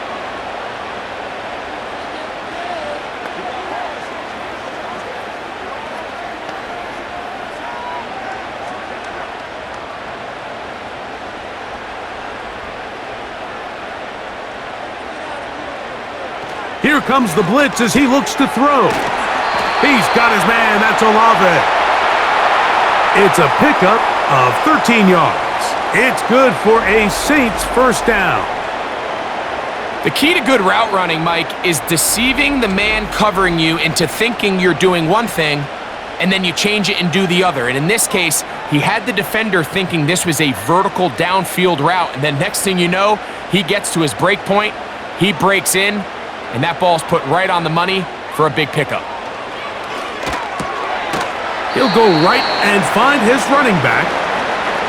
Here comes the blitz as he looks to throw. He's got his man. That's Olave. It's a pickup of 13 yards. It's good for a Saints 1st down. The key to good route running, Mike, is deceiving the man covering you into thinking you're doing one thing, and then you change it and do the other. And in this case, he had the defender thinking this was a vertical downfield route, and then next thing you know, he gets to his break point, he breaks in, and that ball's put right on the money for a big pickup. He'll go right and find his running back.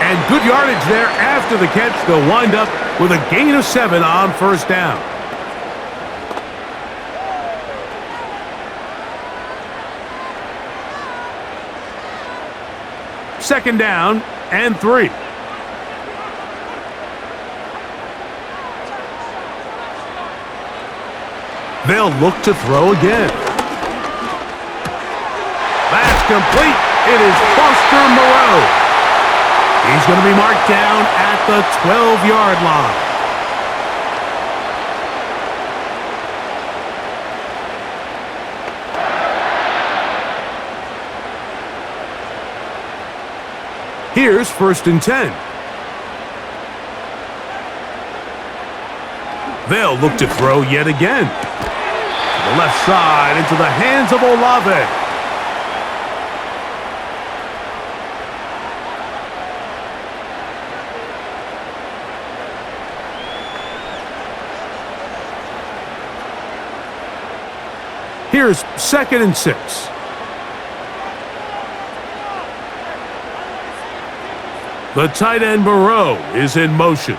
And good yardage there after the catch. They'll wind up with a gain of 7 on 1st down. Second down and 3. They'll look to throw again. That's complete. It is Foster Moreau. He's going to be marked down at the 12-yard line. Here's 1st and 10. They'll look to throw yet again. To the left side into the hands of Olave. Here's 2nd and 6. The tight end Moreau is in motion. A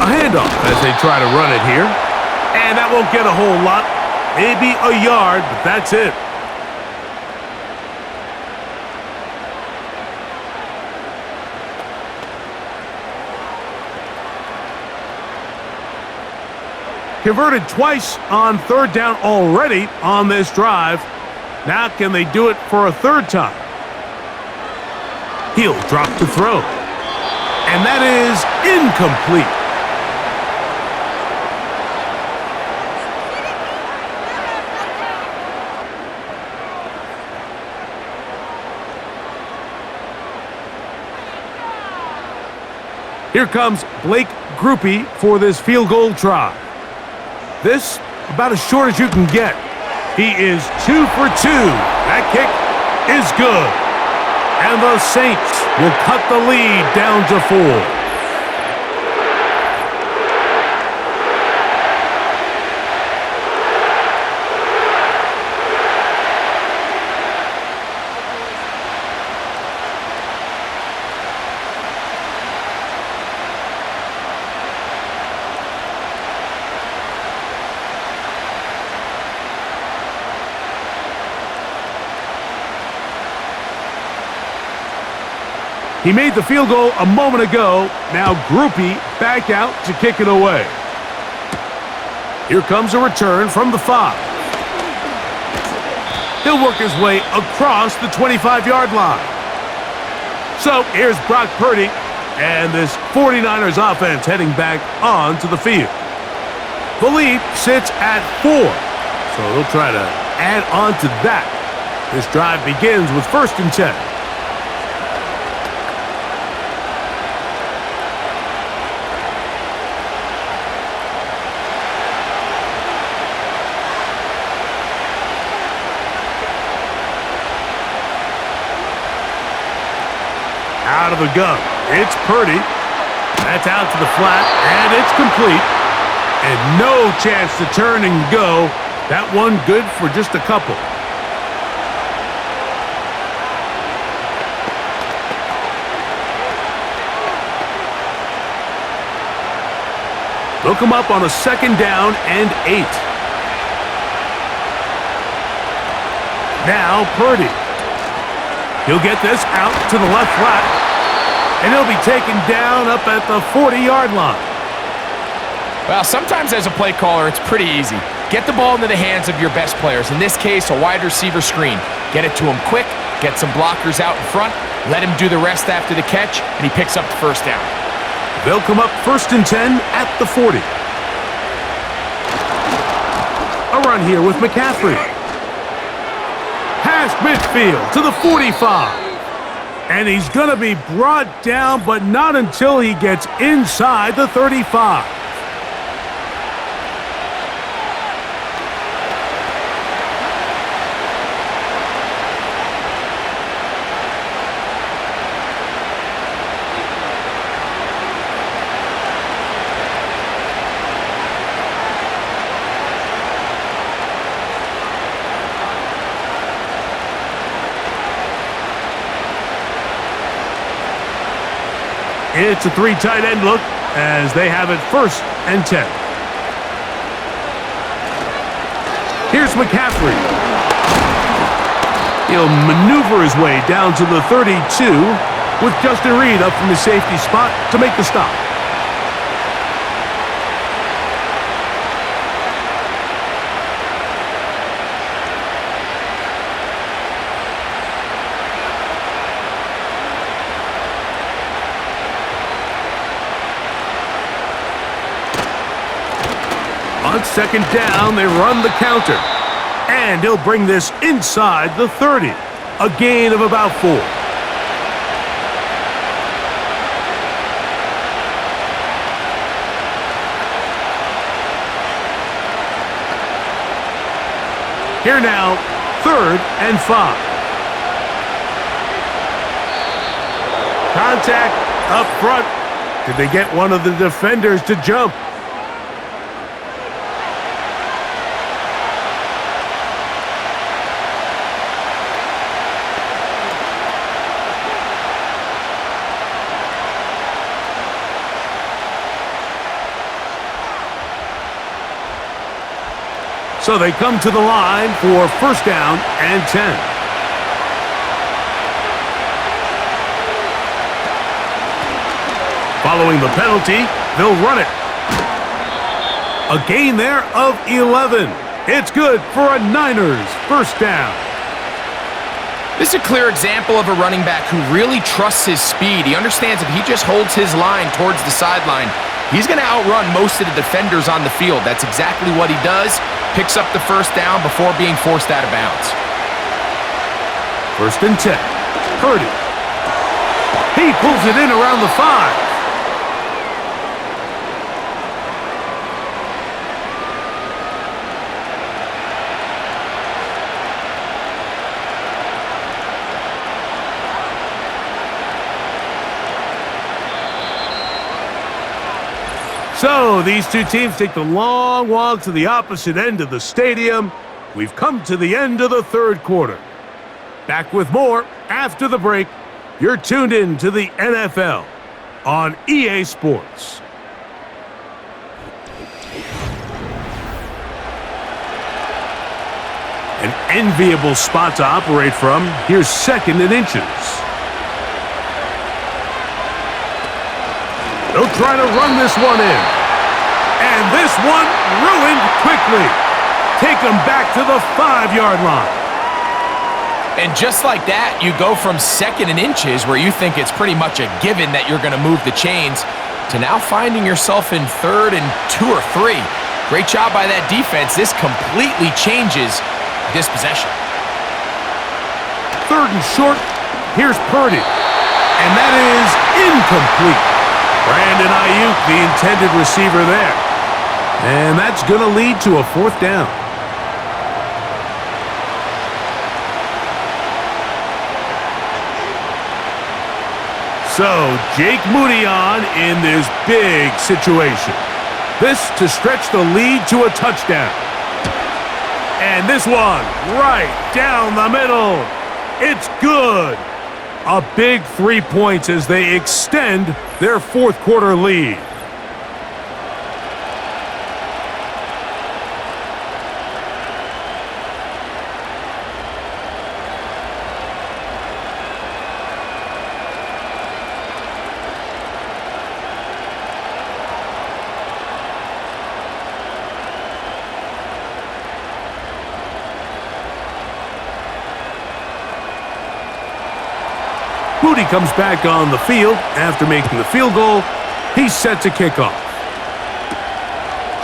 handoff as they try to run it here. And that won't get a whole lot. Maybe a yard, but that's it. Converted twice on 3rd down already on this drive. Now can they do it for a 3rd time? He'll drop to throw. And that is incomplete. Here comes Blake Groupie for this field goal try. This, about as short as you can get. He is 2 for 2. That kick is good. And the Saints will cut the lead down to 4. He made the field goal a moment ago. Now Groupie back out to kick it away. Here comes a return from the 5. He'll work his way across the 25-yard line. So here's Brock Purdy and this 49ers offense heading back onto the field. The lead sits at 4, so they'll try to add on to that. This drive begins with 1st and 10. Out of the gun. It's Purdy. That's out to the flat, and it's complete. And no chance to turn and go. That one good for just a couple. They'll come up on a 2nd down and 8. Now Purdy. He'll get this out to the left flat, and he'll be taken down up at the 40-yard line. Well, sometimes as a play caller, it's pretty easy. Get the ball into the hands of your best players. In this case, a wide receiver screen. Get it to him quick, get some blockers out in front, let him do the rest after the catch, and he picks up the 1st down. They'll come up 1st and 10 at the 40. A run here with McCaffrey. Past midfield to the 45. And he's going to be brought down, but not until he gets inside the 35. It's a 3 tight end look as they have it 1st and 10. Here's McCaffrey. He'll maneuver his way down to the 32 with Justin Reed up from the safety spot to make the stop. On 2nd down, they run the counter. And he'll bring this inside the 30. A gain of about 4. Here now, 3rd and 5. Contact up front. Did they get one of the defenders to jump? So they come to the line for 1st down and 10. Following the penalty, they'll run it. A gain there of 11. It's good for a Niners 1st down. This is a clear example of a running back who really trusts his speed. He understands if he just holds his line towards the sideline, he's going to outrun most of the defenders on the field. That's exactly what he does. Picks up the 1st down before being forced out of bounds. 1st and 10. Purdy. He pulls it in around the 5. So these two teams take the long walk to the opposite end of the stadium. We've come to the end of the 3rd quarter. Back with more after the break. You're tuned in to the NFL on EA Sports. An enviable spot to operate from. Here's 2nd and inches. They'll try to run this one in. And this one ruined quickly. Take them back to the 5-yard line. And just like that, you go from 2nd and inches, where you think it's pretty much a given that you're going to move the chains, to now finding yourself in 3rd and 2 or 3. Great job by that defense. This completely changes this possession. 3rd and short. Here's Purdy. And that is incomplete. Brandon Ayuk, the intended receiver there. And that's going to lead to a 4th down. So, Jake Moody on in this big situation. This to stretch the lead to a touchdown. And this one right down the middle. It's good. A big 3 points as they extend their 4th quarter lead. Moody comes back on the field after making the field goal. He's set to kick off.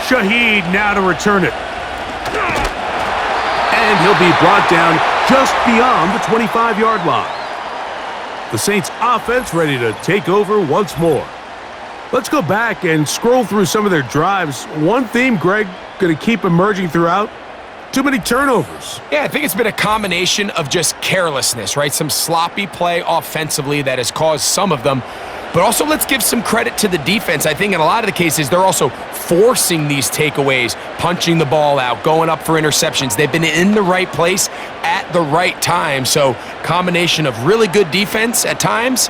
Shaheed now to return it. And he'll be brought down just beyond the 25-yard line. The Saints offense ready to take over once more. Let's go back and scroll through some of their drives. One theme, Greg, going to keep emerging throughout. Too many turnovers. Yeah, I think it's been a combination of just carelessness, right? Some sloppy play offensively that has caused some of them. But also, let's give some credit to the defense. I think in a lot of the cases, they're also forcing these takeaways, punching the ball out, going up for interceptions. They've been in the right place at the right time. So, combination of really good defense at times,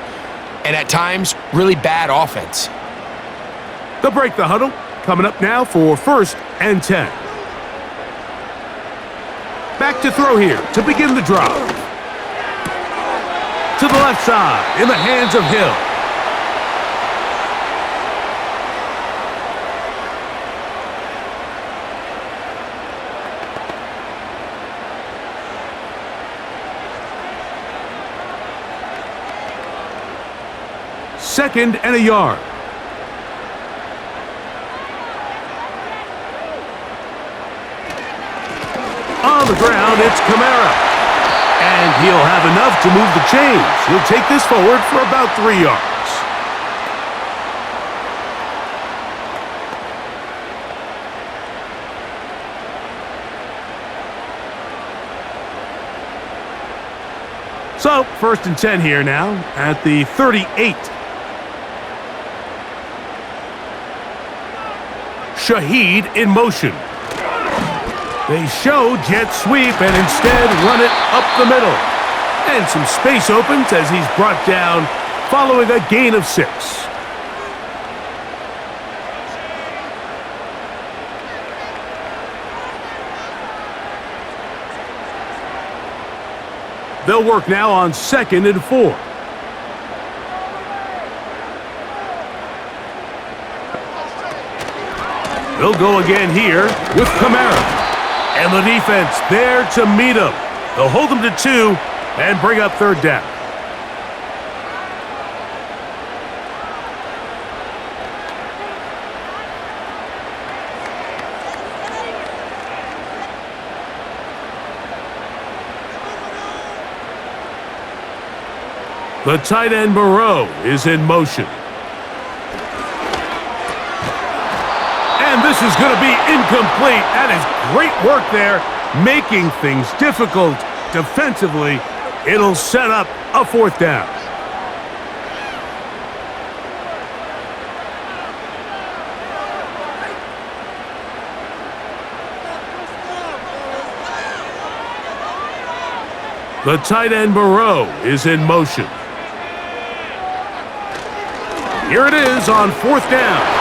and at times, really bad offense. They'll break the huddle. Coming up now for 1st and 10. Back to throw here to begin the drive. To the left side, in the hands of Hill. Second and a yard. On the ground, it's Kamara. And he'll have enough to move the chains. He'll take this forward for about 3 yards. So, 1st and 10 here now at the 38. Shaheed in motion. They show jet sweep and instead run it up the middle. And some space opens as he's brought down following a gain of 6. They'll work now on 2nd and 4. They'll go again here with Kamara. And the defense there to meet him. They'll hold him to 2 and bring up 3rd down. The tight end Moreau is in motion. And this is going to be incomplete. That is great work there, making things difficult defensively. It'll set up a 4th down. The tight end Moreau is in motion. Here it is on 4th down.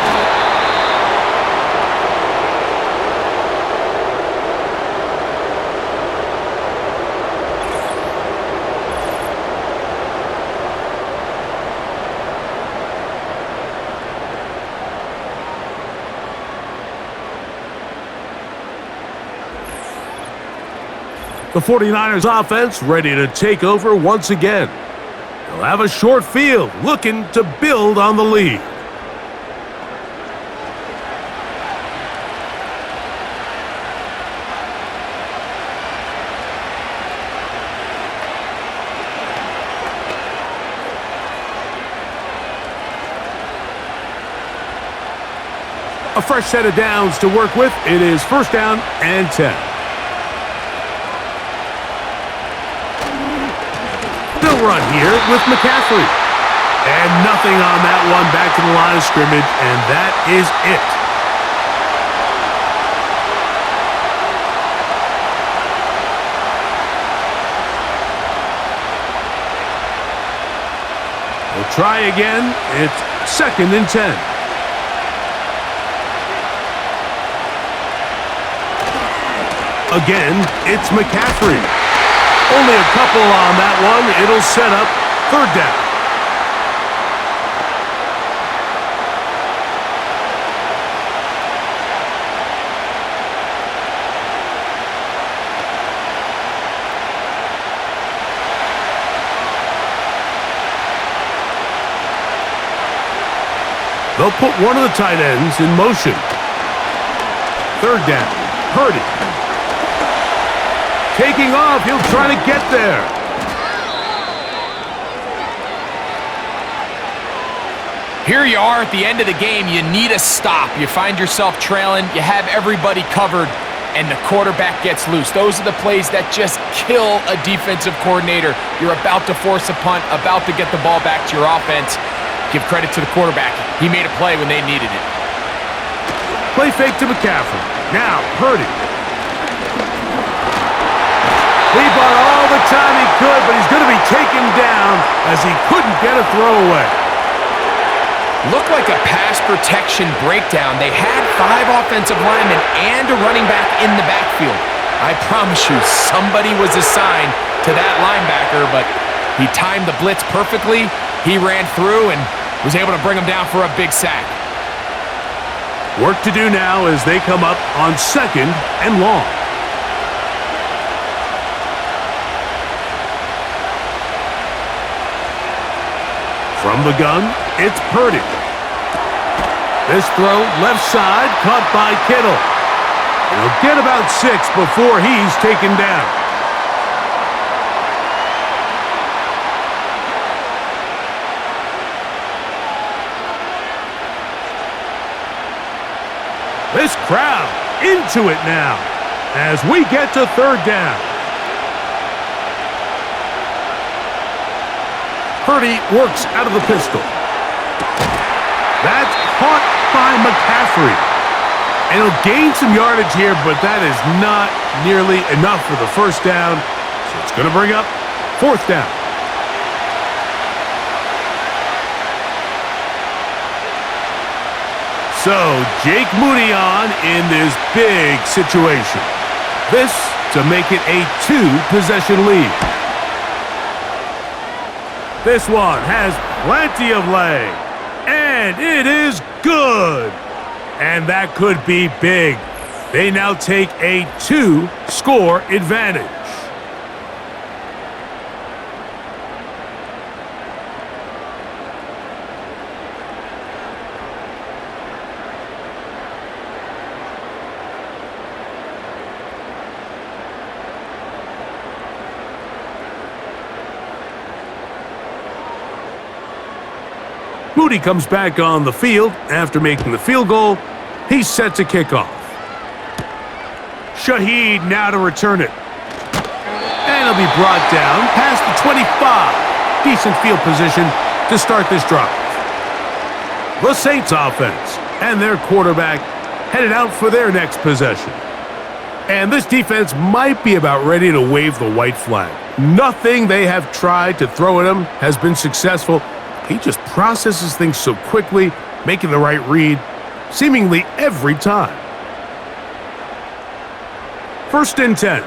The 49ers offense ready to take over once again. They'll have a short field, looking to build on the lead. A fresh set of downs to work with. It is 1st down and 10. Run here with McCaffrey. And nothing on that one, back to the line of scrimmage, and that is it. We'll try again. It's 2nd and 10. Again, it's McCaffrey. Only a couple on that one. It'll set up 3rd down. They'll put one of the tight ends in motion. 3rd down. Purdy. Taking off, he'll try to get there. Here you are at the end of the game. You need a stop. You find yourself trailing. You have everybody covered, and the quarterback gets loose. Those are the plays that just kill a defensive coordinator. You're about to force a punt, about to get the ball back to your offense. Give credit to the quarterback. He made a play when they needed it. Play fake to McCaffrey. Now, Purdy. He bought all the time he could, but he's going to be taken down as he couldn't get a throwaway. Looked like a pass protection breakdown. They had 5 offensive linemen and a running back in the backfield. I promise you, somebody was assigned to that linebacker, but he timed the blitz perfectly. He ran through and was able to bring him down for a big sack. Work to do now as they come up on 2nd and long. From the gun, it's Purdy. This throw left side caught by Kittle. He'll get about 6 before he's taken down. This crowd into it now as we get to third down. Purdy works out of the pistol. That's caught by McCaffrey. And he'll gain some yardage here, but that is not nearly enough for the first down. So it's going to bring up fourth down. So Jake Moody on in this big situation. This to make it a 2-possession lead. This one has plenty of leg. And it is good. And that could be big. They now take a 2-score advantage. Moody comes back on the field after making the field goal. He's set to kick off. Shaheed now to return it. And he'll be brought down past the 25. Decent field position to start this drive. The Saints offense and their quarterback headed out for their next possession. And this defense might be about ready to wave the white flag. Nothing they have tried to throw at him has been successful. He just processes things so quickly, making the right read, seemingly every time. First and 10.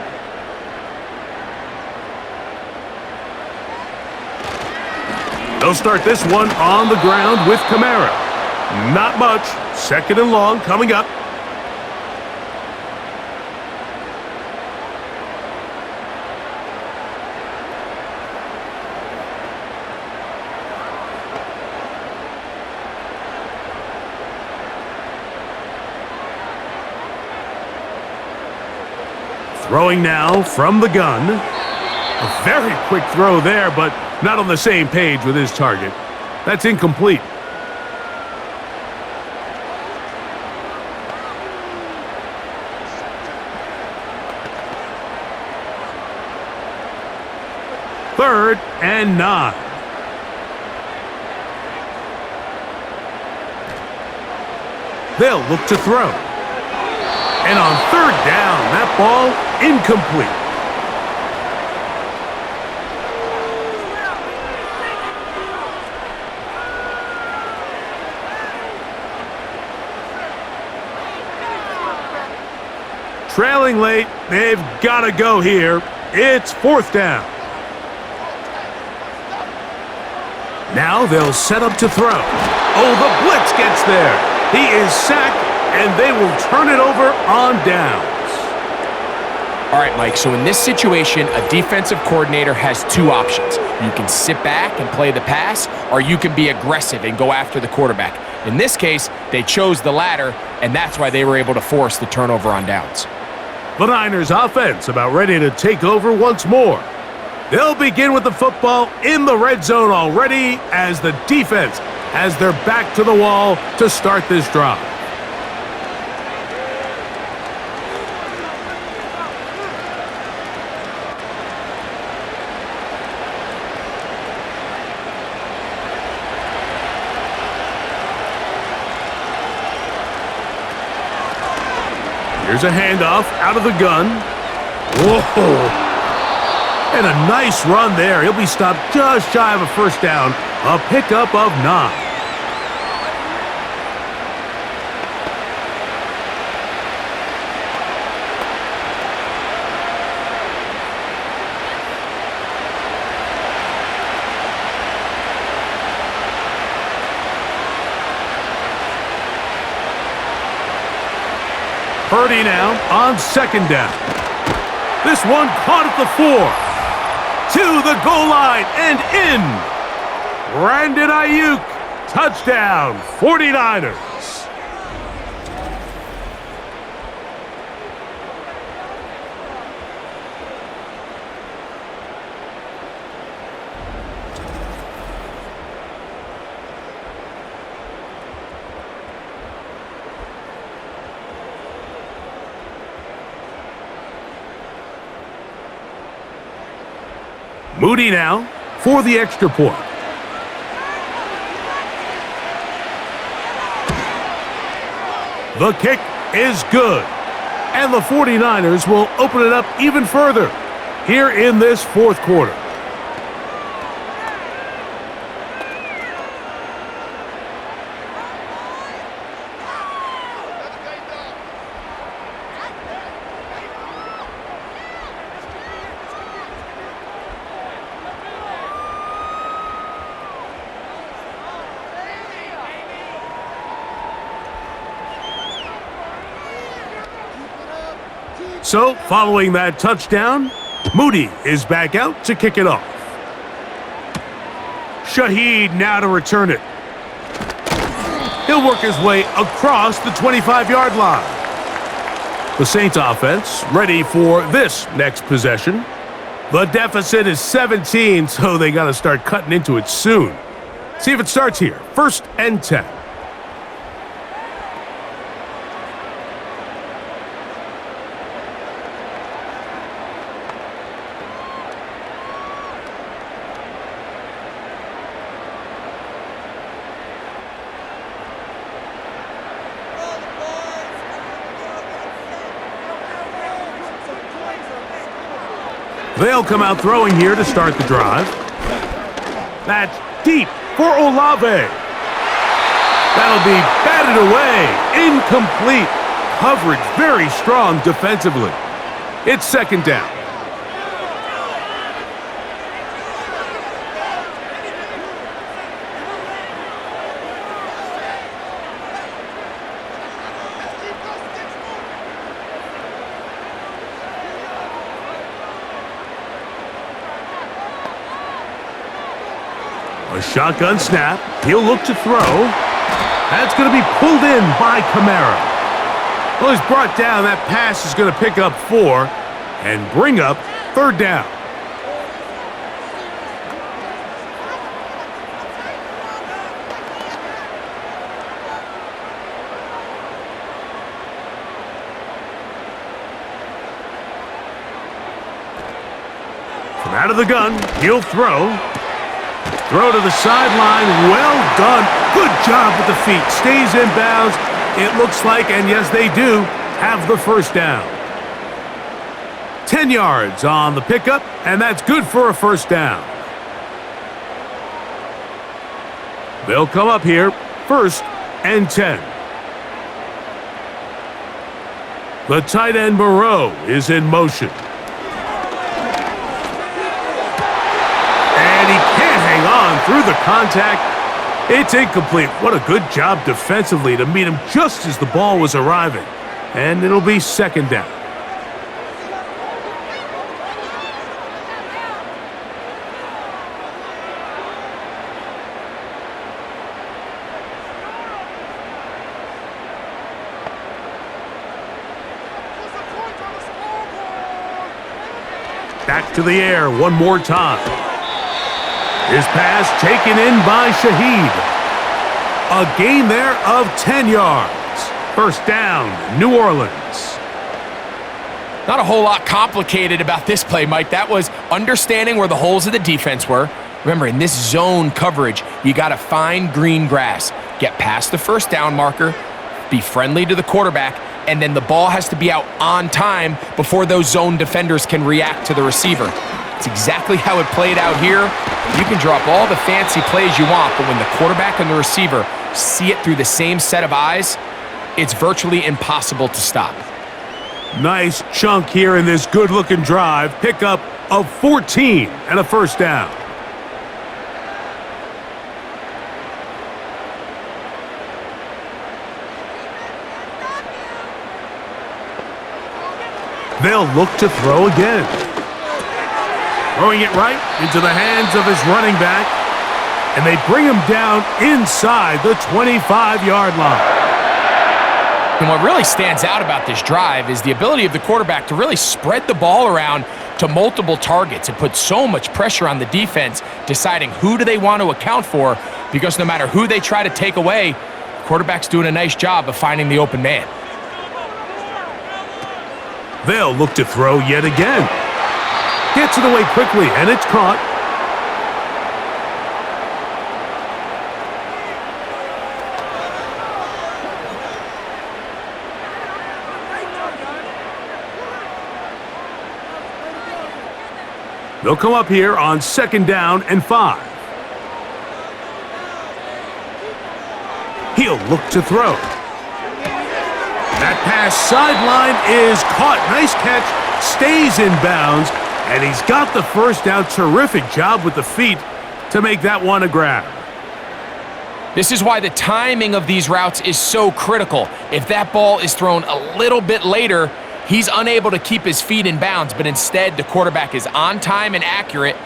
They'll start this one on the ground with Kamara. Not much. Second and long coming up. Throwing now from the gun. A very quick throw there, but not on the same page with his target. That's incomplete. Third and 9. They'll look to throw. And on third down, that ball incomplete. Trailing late, they've got to go here. It's fourth down. Now they'll set up to throw. Oh, the blitz gets there. He is sacked, and they will turn it over on downs. All right, Mike, so in this situation, a defensive coordinator has two options. You can sit back and play the pass, or you can be aggressive and go after the quarterback. In this case, they chose the latter, and that's why they were able to force the turnover on downs. The Niners offense about ready to take over once more. They'll begin with the football in the red zone already as the defense has their back to the wall to start this drive. Here's a handoff out of the gun. Whoa! And a nice run there. He'll be stopped just shy of a first down. A pickup of 9. Purdy now on second down. This one caught at the 4. To the goal line and in. Brandon Ayuk, touchdown, 49ers. Moody now for the extra point. The kick is good. And the 49ers will open it up even further here in this fourth quarter. So, following that touchdown, Moody is back out to kick it off. Shaheed now to return it. He'll work his way across the 25-yard line. The Saints offense ready for this next possession. The deficit is 17, so they got to start cutting into it soon. See if it starts here. 1st and 10. They'll come out throwing here to start the drive. That's deep for Olave. That'll be batted away. Incomplete. Coverage very strong defensively. It's 2nd down. A shotgun snap. He'll look to throw. That's going to be pulled in by Kamara. Well, he's brought down. That pass is going to pick up 4 and bring up 3rd down. From out of the gun, he'll throw. Throw to the sideline. Well done. Good job with the feet. Stays in bounds. It looks like, and yes, they do, have the 1st down. 10 yards on the pickup, and that's good for a 1st down. They'll come up here, 1st and 10. The tight end Moreau is in motion. Through the contact. It's incomplete. What a good job defensively to meet him just as the ball was arriving. And it'll be 2nd down. Back to the air one more time. His pass taken in by Shaheed. A gain there of 10 yards. 1st down, New Orleans. Not a whole lot complicated about this play, Mike. That was understanding where the holes of the defense were. Remember, in this zone coverage, you got to find green grass. Get past the 1st down marker, be friendly to the quarterback, and then the ball has to be out on time before those zone defenders can react to the receiver. It's exactly how it played out here. You can drop all the fancy plays you want, but when the quarterback and the receiver see it through the same set of eyes, it's virtually impossible to stop. Nice chunk here in this good-looking drive. Pickup of 14 and a 1st down. They'll look to throw again. Throwing it right into the hands of his running back. And they bring him down inside the 25-yard line. And what really stands out about this drive is the ability of the quarterback to really spread the ball around to multiple targets and put so much pressure on the defense, deciding who do they want to account for, because no matter who they try to take away, the quarterback's doing a nice job of finding the open man. They'll look to throw yet again. Gets it away quickly, and it's caught. They'll come up here on 2nd down and 5. He'll look to throw. That pass sideline is caught. Nice catch. Stays in bounds. And he's got the first down. Terrific job with the feet to make that one a grab. This is why the timing of these routes is so critical. If that ball is thrown a little bit later, he's unable to keep his feet in bounds, but instead the quarterback is on time and accurate,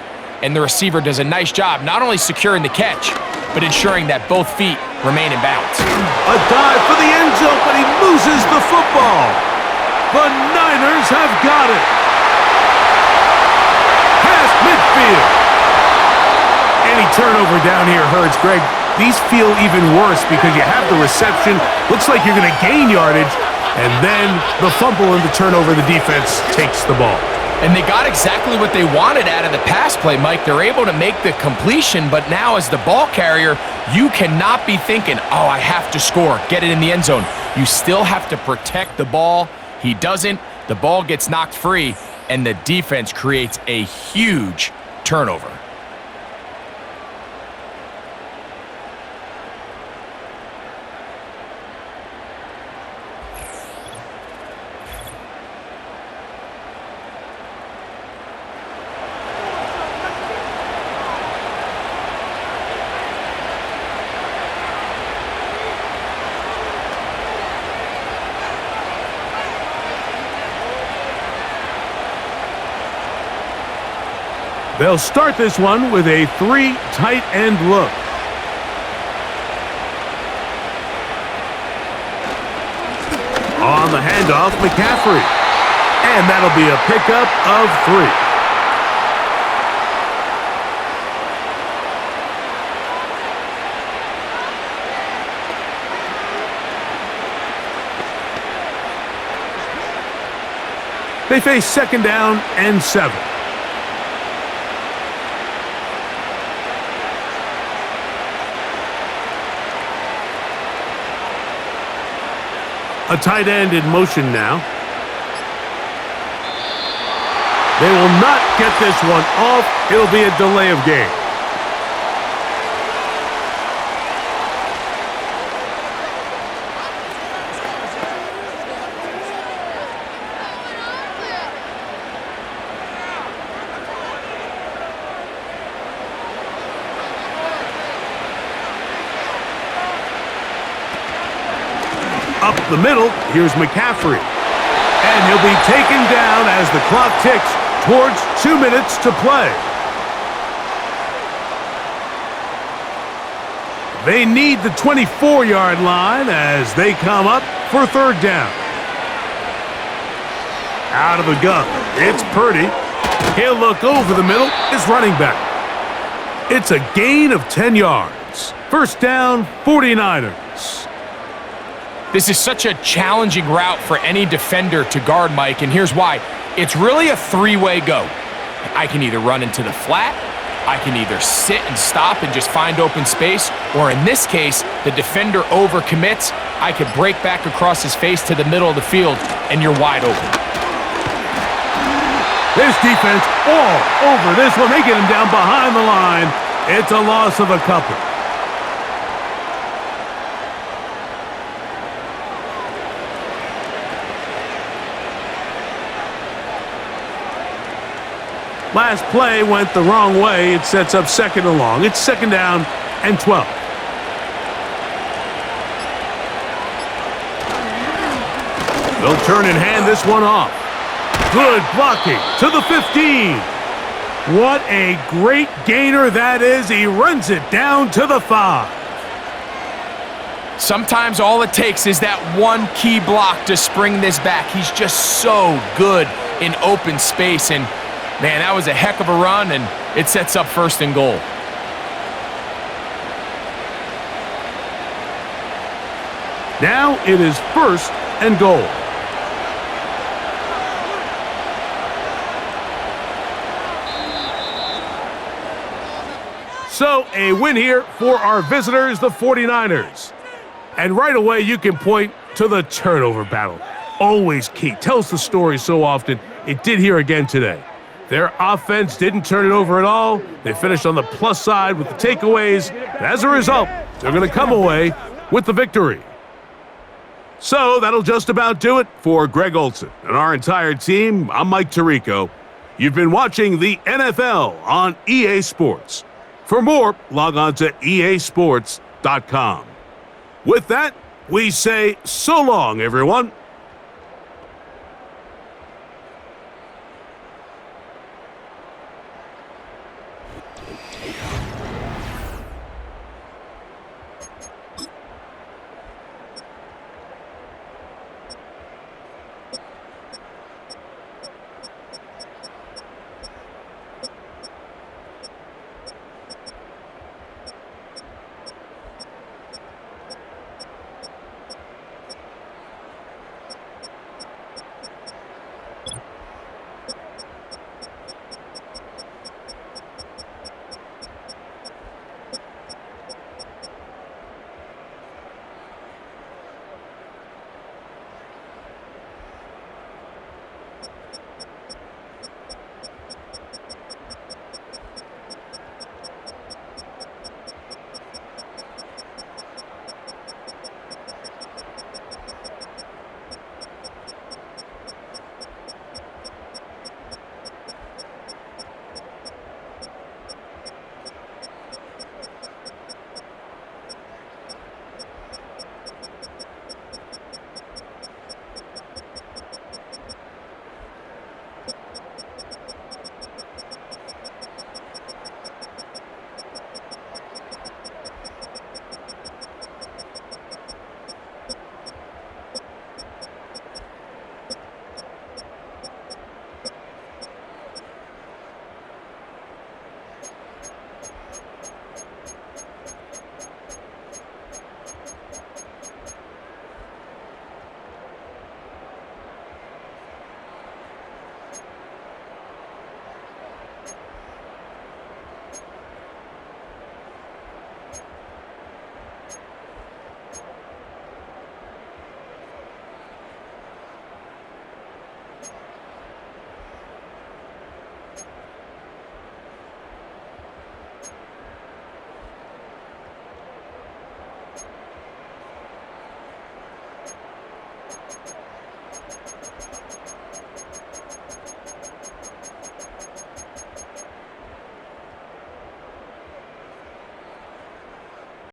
and the receiver does a nice job not only securing the catch, but ensuring that both feet remain in bounds. A dive for the end zone, but he loses the football. The Niners have got it. Past midfield. Any turnover down here hurts, Greg. These feel even worse because you have the reception. Looks like you're going to gain yardage, and then the fumble and the turnover, the defense takes the ball. And they got exactly what they wanted out of the pass play, Mike. They're able to make the completion, but now as the ball carrier, you cannot be thinking, oh, I have to score, get it in the end zone. You still have to protect the ball. He doesn't. The ball gets knocked free, and the defense creates a huge turnover. They'll start this one with a 3 tight end look. On the handoff, McCaffrey. And that'll be a pickup of 3. They face 2nd down and 7. A tight end in motion now. They will not get this one off. It'll be a delay of game. Up the middle, here's McCaffrey. And he'll be taken down as the clock ticks towards 2 minutes to play. They need the 24-yard line as they come up for 3rd down. Out of the gun, it's Purdy. He'll look over the middle, his running back. It's a gain of 10 yards. 1st down, 49ers. This is such a challenging route for any defender to guard, Mike, and here's why. It's really a 3-way go. I can either run into the flat, I can either sit and stop and just find open space, or in this case, the defender overcommits. I could break back across his face to the middle of the field, and you're wide open. This defense all over this one. They get him down behind the line. It's a loss of a couple. Last play went the wrong way. It sets up 2nd and long. It's 2nd down and 12. They'll turn and hand this one off. Good blocking to the 15. What a great gainer that is. He runs it down to the 5. Sometimes all it takes is that one key block to spring this back. He's just so good in open space, and man, that was a heck of a run, and it sets up 1st and goal. Now it is 1st and goal. So a win here for our visitors, the 49ers. And right away you can point to the turnover battle. Always key. Tells the story so often. It did here again today. Their offense didn't turn it over at all. They finished on the plus side with the takeaways. As a result, they're going to come away with the victory. So that'll just about do it for Greg Olson and our entire team. I'm Mike Tirico. You've been watching the NFL on EA Sports. For more, log on to easports.com. With that, we say so long, everyone.